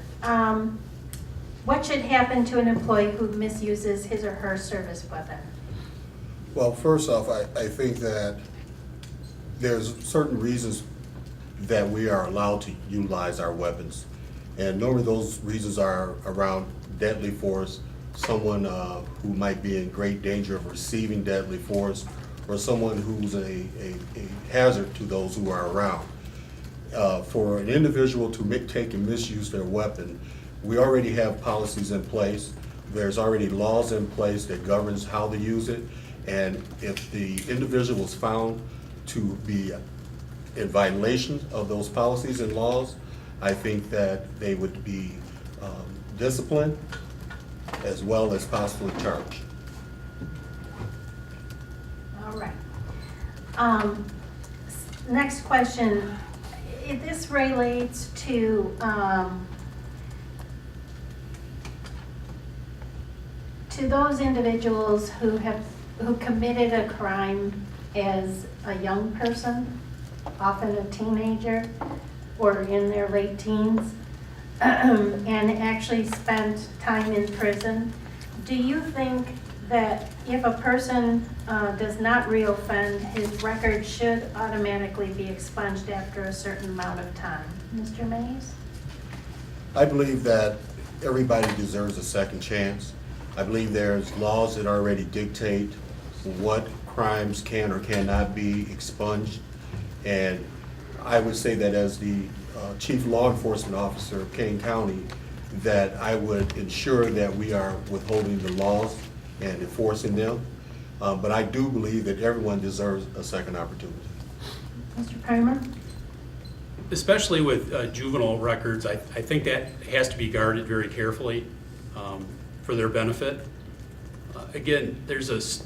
What should happen to an employee who misuses his or her service weapon? Well, first off, I think that there's certain reasons that we are allowed to utilize our weapons. And normally those reasons are around deadly force, someone who might be in great danger of receiving deadly force, or someone who's a hazard to those who are around. For an individual to take and misuse their weapon, we already have policies in place. There's already laws in place that governs how to use it. And if the individual is found to be in violation of those policies and laws, I think that they would be disciplined as well as possibly charged. All right. Next question. This relates to those individuals who committed a crime as a young person, often a teenager or in their late teens, and actually spent time in prison. Do you think that if a person does not reoffend, his record should automatically be expunged after a certain amount of time? Mr. Mays? I believe that everybody deserves a second chance. I believe there's laws that already dictate what crimes can or cannot be expunged. And I would say that as the Chief Law Enforcement Officer of Kane County, that I would ensure that we are withholding the laws and enforcing them. But I do believe that everyone deserves a second opportunity. Mr. Kramer? Especially with juvenile records, I think that has to be guarded very carefully for their benefit. Again, there's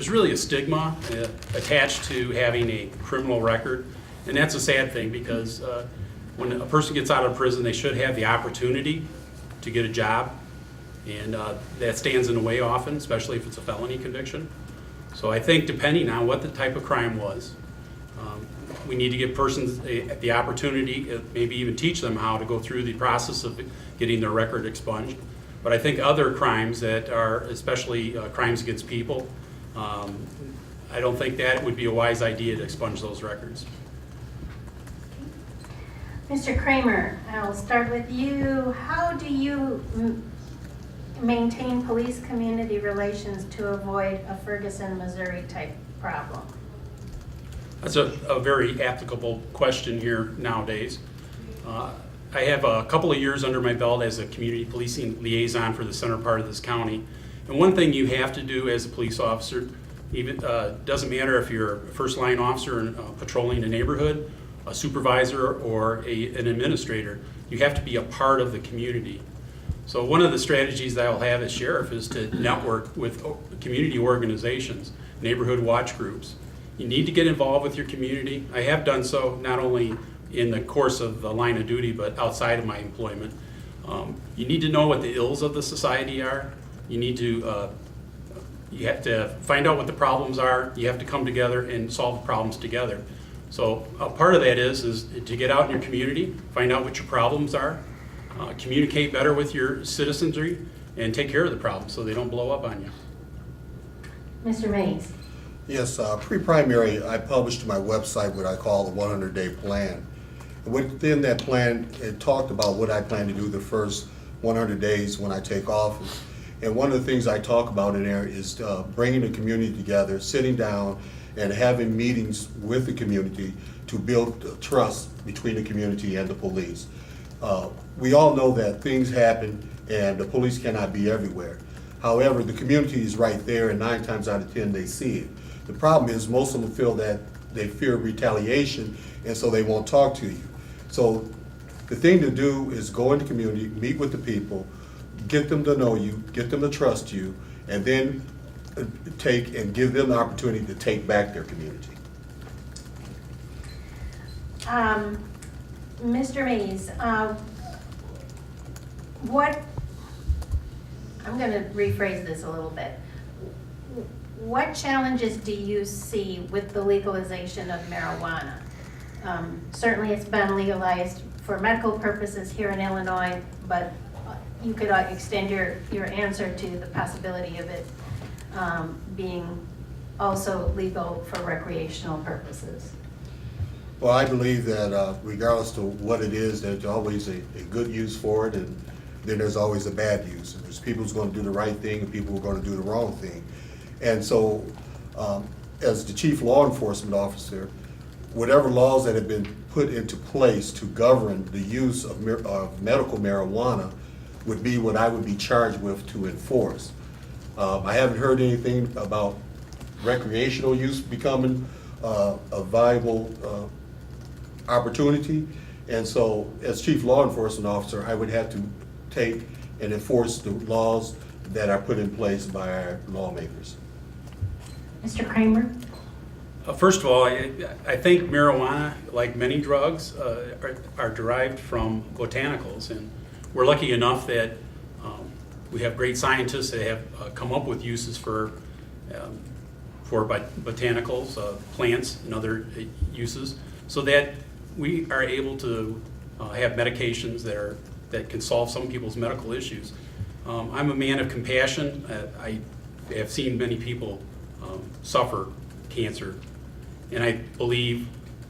really a stigma attached to having a criminal record, and that's a sad thing because when a person gets out of prison, they should have the opportunity to get a job, and that stands in the way often, especially if it's a felony conviction. So I think depending on what the type of crime was, We need to give persons the opportunity, maybe even teach them how to go through the process of getting their record expunged. But I think other crimes that are, especially crimes against people, I don't think that would be a wise idea to expunge those records. Mr. Kramer, I'll start with you. How do you maintain police-community relations to avoid a Ferguson, Missouri type problem? That's a very applicable question here nowadays. I have a couple of years under my belt as a community policing liaison for the center part of this county. And one thing you have to do as a police officer, even doesn't matter if you're a first line officer patrolling a neighborhood, a supervisor, or an administrator, you have to be a part of the community. So one of the strategies that I'll have as sheriff is to network with community organizations, neighborhood watch groups. You need to get involved with your community. I have done so not only in the course of the line of duty, but outside of my employment. You need to know what the ills of the society are. You need to, you have to find out what the problems are. You have to come together and solve the problems together. So a part of that is to get out in your community, find out what your problems are, communicate better with your citizenry, and take care of the problems so they don't blow up on you. Mr. Mays. Yes, pre-primary, I published to my website what I call the 100-day plan. And within that plan, it talked about what I plan to do the first 100 days when I take office. And one of the things I talk about in there is bringing the community together, sitting down and having meetings with the community to build trust between the community and the police. We all know that things happen and the police cannot be everywhere. However, the community is right there, and 9 times out of 10 they see it. The problem is most of them feel that they fear retaliation, and so they won't talk to you. So the thing to do is go in the community, meet with the people, get them to know you, get them to trust you, and then take and give them the opportunity to take back their community. Mr. Mays, I'm going to rephrase this a little bit. What challenges do you see with the legalization of marijuana? Certainly it's been legalized for medical purposes here in Illinois, but you could extend your answer to the possibility of it being also legal for recreational purposes. Well, I believe that regardless of what it is, there's always a good use for it, and then there's always a bad use. And there's people who's going to do the right thing and people who are going to do the wrong thing. And so, as the chief law enforcement officer, whatever laws that have been put into place to govern the use of medical marijuana would be what I would be charged with to enforce. I haven't heard anything about recreational use becoming a viable opportunity. And so, as chief law enforcement officer, I would have to take and enforce the laws that are put in place by our lawmakers. Mr. Kramer? First of all, I think marijuana, like many drugs, are derived from botanicals, and we're lucky enough that we have great scientists that have come up with uses for botanicals, plants, and other uses, so that we are able to have medications that can solve some people's medical issues. I'm a man of compassion. I have seen many people suffer cancer, and I believe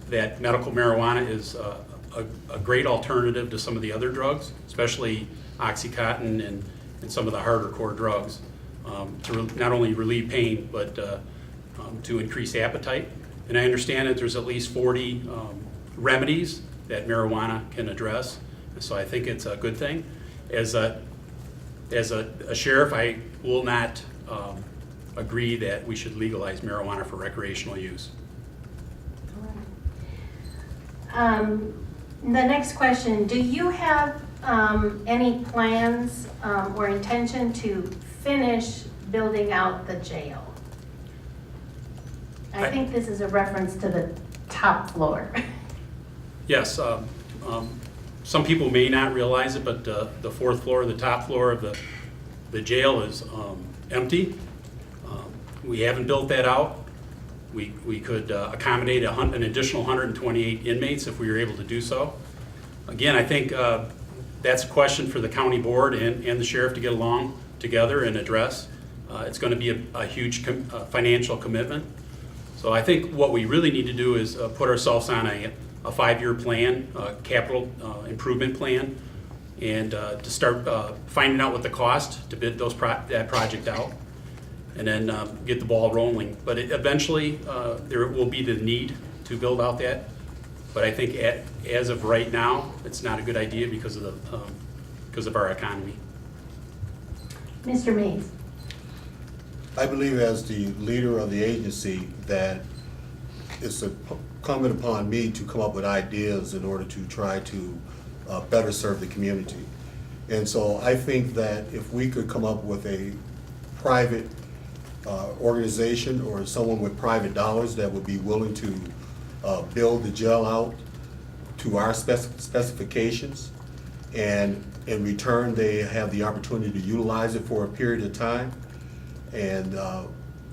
that medical marijuana is a great alternative to some of the other drugs, especially OxyContin and some of the harder core drugs, to not only relieve pain, but to increase appetite. And I understand that there's at least 40 remedies that marijuana can address, and so I think it's a good thing. As a sheriff, I will not agree that we should legalize marijuana for recreational use. The next question, do you have any plans or intention to finish building out the jail? I think this is a reference to the top floor. Yes, some people may not realize it, but the fourth floor, the top floor of the jail is empty. We haven't built that out. We could accommodate an additional 128 inmates if we were able to do so. Again, I think that's a question for the county board and the sheriff to get along together and address. It's going to be a huge financial commitment. So I think what we really need to do is put ourselves on a 5-year plan, capital improvement plan, and to start finding out what the cost to bid that project out, and then get the ball rolling. But eventually, there will be the need to build out that. But I think as of right now, it's not a good idea because of our economy. Mr. Mays. I believe as the leader of the agency that it's incumbent upon me to come up with ideas in order to try to better serve the community. And so I think that if we could come up with a private organization or someone with private dollars that would be willing to build the jail out to our specifications, and in return they have the opportunity to utilize it for a period of time, and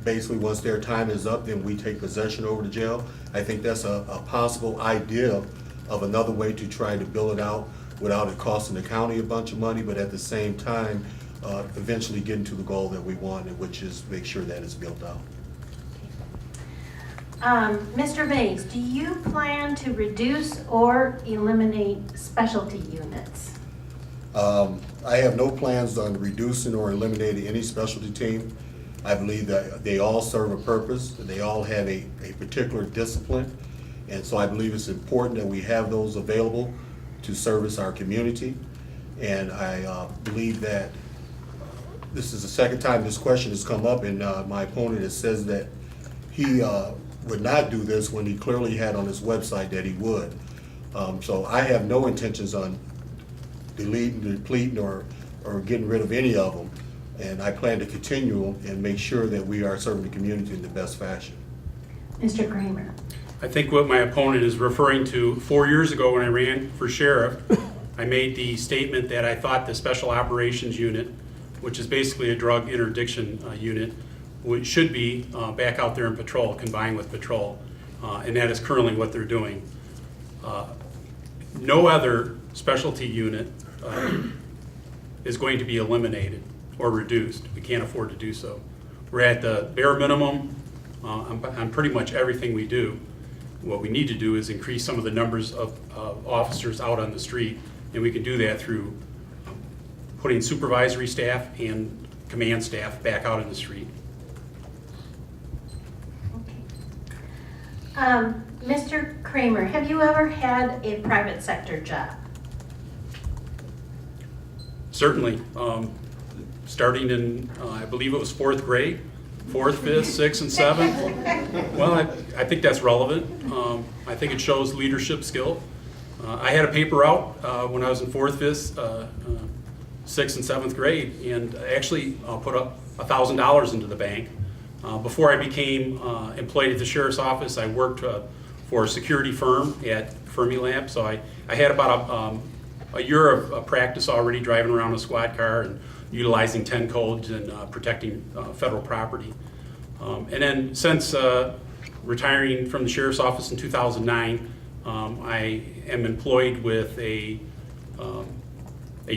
basically once their time is up, then we take possession over the jail. I think that's a possible idea of another way to try to build it out without it costing the county a bunch of money, but at the same time, eventually getting to the goal that we want, which is make sure that it's built out. Mr. Mays, do you plan to reduce or eliminate specialty units? I have no plans on reducing or eliminating any specialty team. I believe that they all serve a purpose, and they all have a particular discipline. And so I believe it's important that we have those available to service our community. And I believe that this is the second time this question has come up, and my opponent has says that he would not do this when he clearly had on his website that he would. So I have no intentions on deleting, depleting, or getting rid of any of them. And I plan to continue and make sure that we are serving the community in the best fashion. Mr. Kramer. I think what my opponent is referring to, 4 years ago when I ran for sheriff, I made the statement that I thought the Special Operations Unit, which is basically a drug interdiction unit, should be back out there in patrol, combined with patrol. And that is currently what they're doing. No other specialty unit is going to be eliminated or reduced. We can't afford to do so. We're at the bare minimum on pretty much everything we do. What we need to do is increase some of the numbers of officers out on the street, and we can do that through putting supervisory staff and command staff back out in the street. Mr. Kramer, have you ever had a private sector job? Certainly. Starting in, I believe it was 4th grade, 4th, 5th, 6th, and 7th. Well, I think that's relevant. I think it shows leadership skill. I had a paper out when I was in 4th, 5th, 6th, and 7th grade, and actually put up $1,000 into the bank. Before I became employed at the sheriff's office, I worked for a security firm at Fermilab, so I had about a year of practice already driving around a squad car and utilizing 10 codes and protecting federal property. And then since retiring from the sheriff's office in 2009, I am employed with a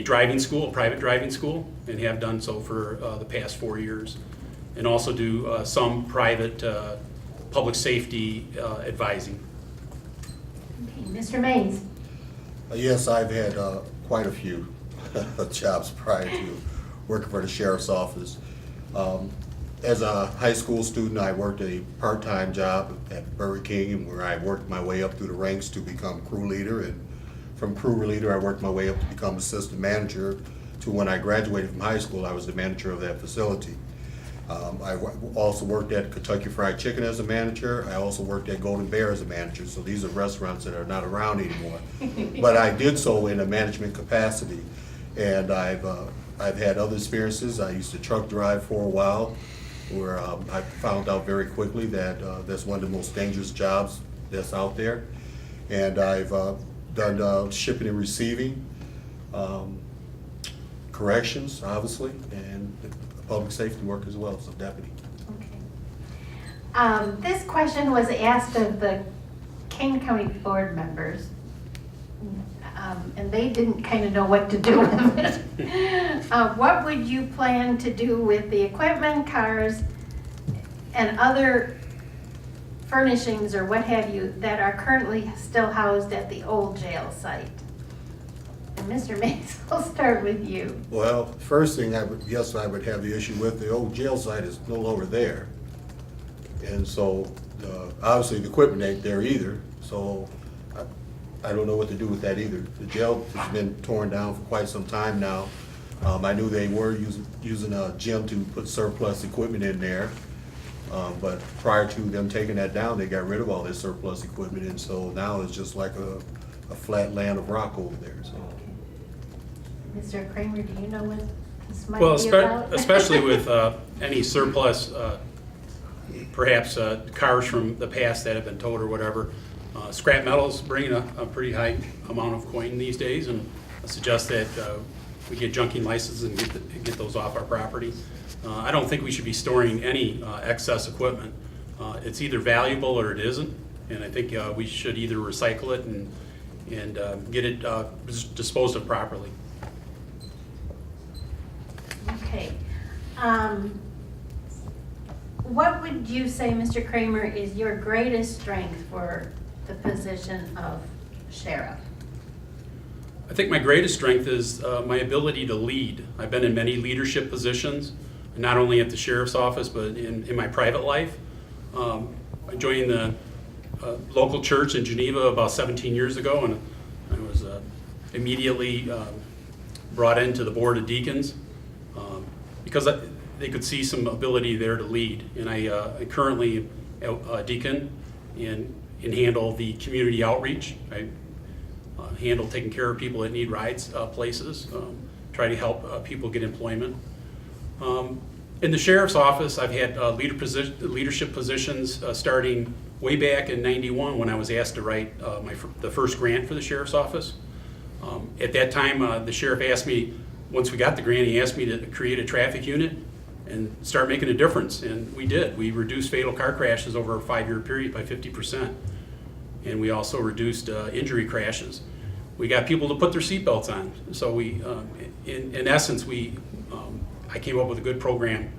driving school, a private driving school, and have done so for the past 4 years. And also do some private public safety advising. Okay, Mr. Mays. Yes, I've had quite a few jobs prior to working for the sheriff's office. As a high school student, I worked a part-time job at Burger King, where I worked my way up through the ranks to become crew leader. And from crew leader, I worked my way up to become assistant manager, to when I graduated from high school, I was the manager of that facility. I also worked at Kentucky Fried Chicken as a manager. I also worked at Golden Bear as a manager. So these are restaurants that are not around anymore. But I did so in a management capacity. And I've had other experiences. I used to truck drive for a while, where I found out very quickly that that's one of the most dangerous jobs that's out there. And I've done shipping and receiving, corrections, obviously, and public safety work as well, so deputy. Okay. This question was asked of the Kane County board members, and they didn't kind of know what to do with it. What would you plan to do with the equipment, cars, and other furnishings or what have you that are currently still housed at the old jail site? And Mr. Mays, I'll start with you. Well, first thing I would have the issue with, the old jail site is no longer there. And so, obviously, the equipment ain't there either, so I don't know what to do with that either. The jail has been torn down for quite some time now. I knew they were using a gym to put surplus equipment in there. But prior to them taking that down, they got rid of all this surplus equipment, and so now it's just like a flat land of rock over there, so. Mr. Kramer, do you know what this might Well, be about? especially with any surplus, perhaps cars from the past that have been towed or whatever. Scrap metal's bringing a pretty high amount of coin these days, and I suggest that we get junking licenses and get those off our property. I don't think we should be storing any excess equipment. It's either valuable or it isn't, and I think we should either recycle it and get it disposed of properly. Okay. What would you say, Mr. Kramer, is your greatest strength for the position of sheriff? I think my greatest strength is my ability to lead. I've been in many leadership positions, not only at the sheriff's office, but in my private life. I joined the local church in Geneva about 17 years ago, and I was immediately brought into the board of deacons because they could see some ability there to lead. And I currently a deacon and handle the community outreach. I handle taking care of people that need rides places, try to help people get employment. In the sheriff's office, I've had leadership positions starting way back in '91 when I was asked to write the first grant for the sheriff's office. At that time, the sheriff asked me, once we got the grant, he asked me to create a traffic unit and start making a difference, and we did. We reduced fatal car crashes over a 5-year period by 50%, and we also reduced injury crashes. We got people to put their seatbelts on, so we, in essence, I came up with a good program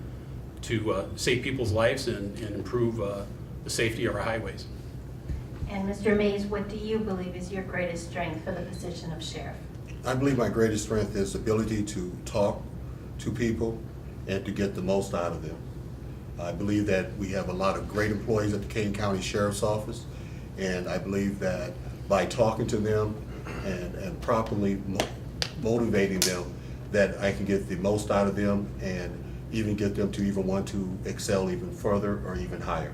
to save people's lives and improve the safety of our highways. And Mr. Mays, what do you believe is your greatest strength for the position of sheriff? I believe my greatest strength is ability to talk to people and to get the most out of them. I believe that we have a lot of great employees at the Kane County Sheriff's Office, and I believe that by talking to them and properly motivating them, that I can get the most out of them and even get them to even want to excel even further or even higher.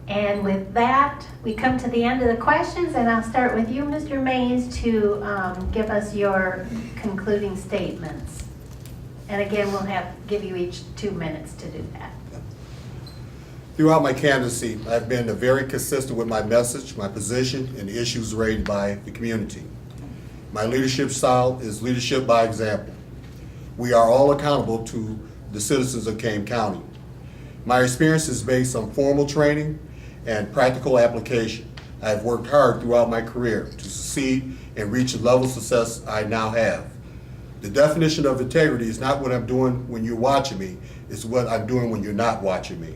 And with that, we come to the end of the questions, and I'll start with you, Mr. Mays, to give us your concluding statements. And again, we'll give you each 2 minutes to do that. Throughout my candidacy, I've been very consistent with my message, my position, and the issues raised by the community. My leadership style is leadership by example. We are all accountable to the citizens of Kane County. My experience is based on formal training and practical application. I have worked hard throughout my career to succeed and reach the level of success I now have. The definition of integrity is not what I'm doing when you're watching me, it's what I'm doing when you're not watching me.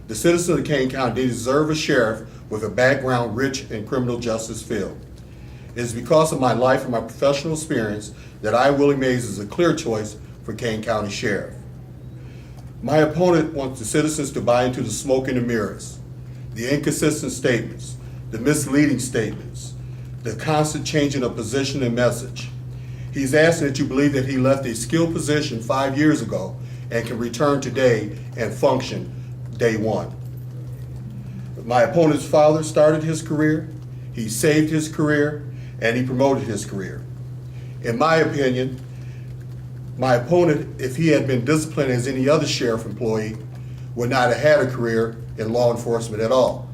The citizens of Kane County, they deserve a sheriff with a background rich in criminal justice field. It is because of my life and my professional experience that I, Willie Mays, is a clear choice for Kane County Sheriff. My opponent wants the citizens to buy into the smoke and the mirrors, the inconsistent statements, the misleading statements, the constant changing of position and message. He's asking that you believe that he left a skilled position 5 years ago and can return today and function day one. My opponent's father started his career, he saved his career, and he promoted his career. In my opinion, my opponent, if he had been disciplined as any other sheriff employee, would not have had a career in law enforcement at all.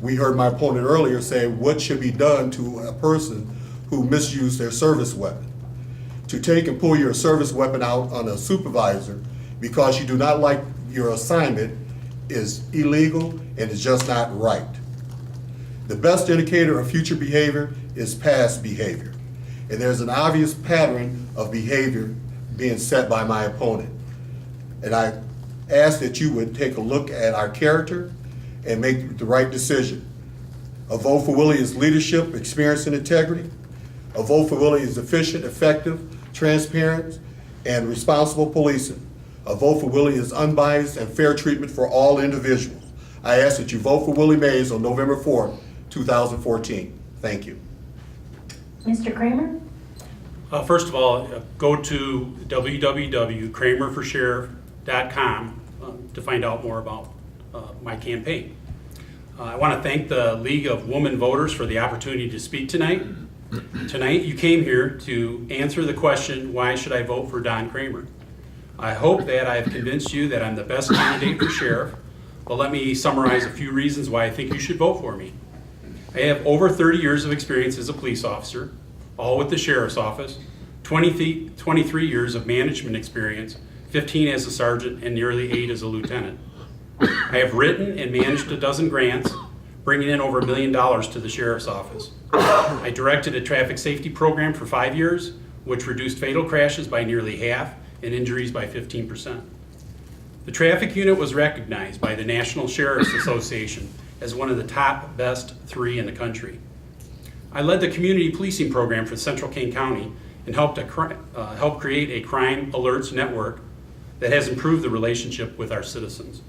We heard my opponent earlier say what should be done to a person who misused their service weapon. To take and pull your service weapon out on a supervisor because you do not like your assignment is illegal and is just not right. The best indicator of future behavior is past behavior. And there's an obvious pattern of behavior being set by my opponent. And I ask that you would take a look at our character and make the right decision. A vote for Willie is leadership, experience, and integrity. A vote for Willie is efficient, effective, transparent, and responsible policing. A vote for Willie is unbiased and fair treatment for all individuals. I ask that you vote for Willie Mays on November 4th, 2014. Thank you. Mr. Kramer? First of all, go to www.kramerforsheriff.com to find out more about my campaign. I want to thank the League of Women Voters for the opportunity to speak tonight. Tonight, you came here to answer the question, why should I vote for Don Kramer? I hope that I have convinced you that I'm the best candidate for sheriff, but let me summarize a few reasons why I think you should vote for me. I have over 30 years of experience as a police officer, all with the sheriff's office, 23 years of management experience, 15 as a sergeant and nearly 8 as a lieutenant. I have written and managed a dozen grants, bringing in over $1 million to the sheriff's office. I directed a traffic safety program for 5 years, which reduced fatal crashes by nearly half and injuries by 15%. The traffic unit was recognized by the National Sheriff's Association as one of the top best 3 in the country. I led the community policing program for Central Kane County and helped create a crime alerts network that has improved the relationship with our citizens.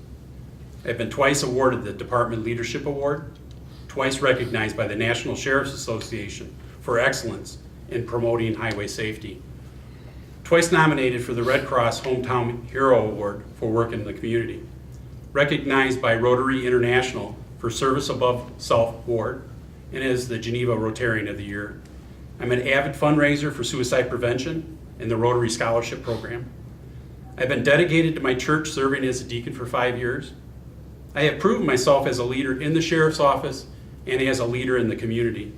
I've been twice awarded the Department Leadership Award, twice recognized by the National Sheriff's Association for excellence in promoting highway safety, twice nominated for the Red Cross Hometown Hero Award for work in the community, recognized by Rotary International for service above self award, and as the Geneva Rotarian of the Year. I'm an avid fundraiser for suicide prevention and the Rotary Scholarship Program. I've been dedicated to my church, serving as a deacon for 5 years. I have proven myself as a leader in the sheriff's office and as a leader in the community.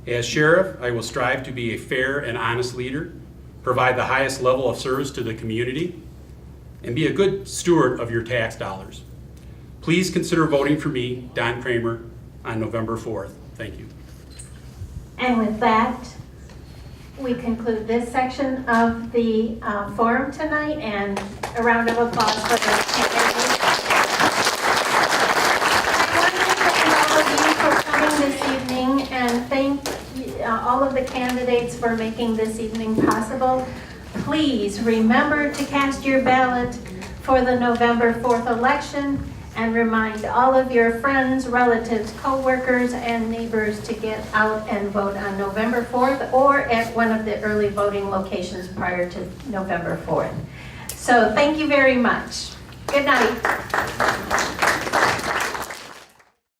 As sheriff, I will strive to be a fair and honest leader, provide the highest level of service to the community, and be a good steward of your tax dollars. Please consider voting for me, Don Kramer, on November 4th. Thank you. And with that, we conclude this section of the forum tonight, and a round of applause for the candidates. I want to thank all of you for coming this evening, and thank all of the candidates for making this evening possible. Please remember to cast your ballot for the November 4th election, and remind all of your friends, relatives, co-workers, and neighbors to get out and vote on November 4th or at one of the early voting locations prior to November 4th. So thank you very much. Good night.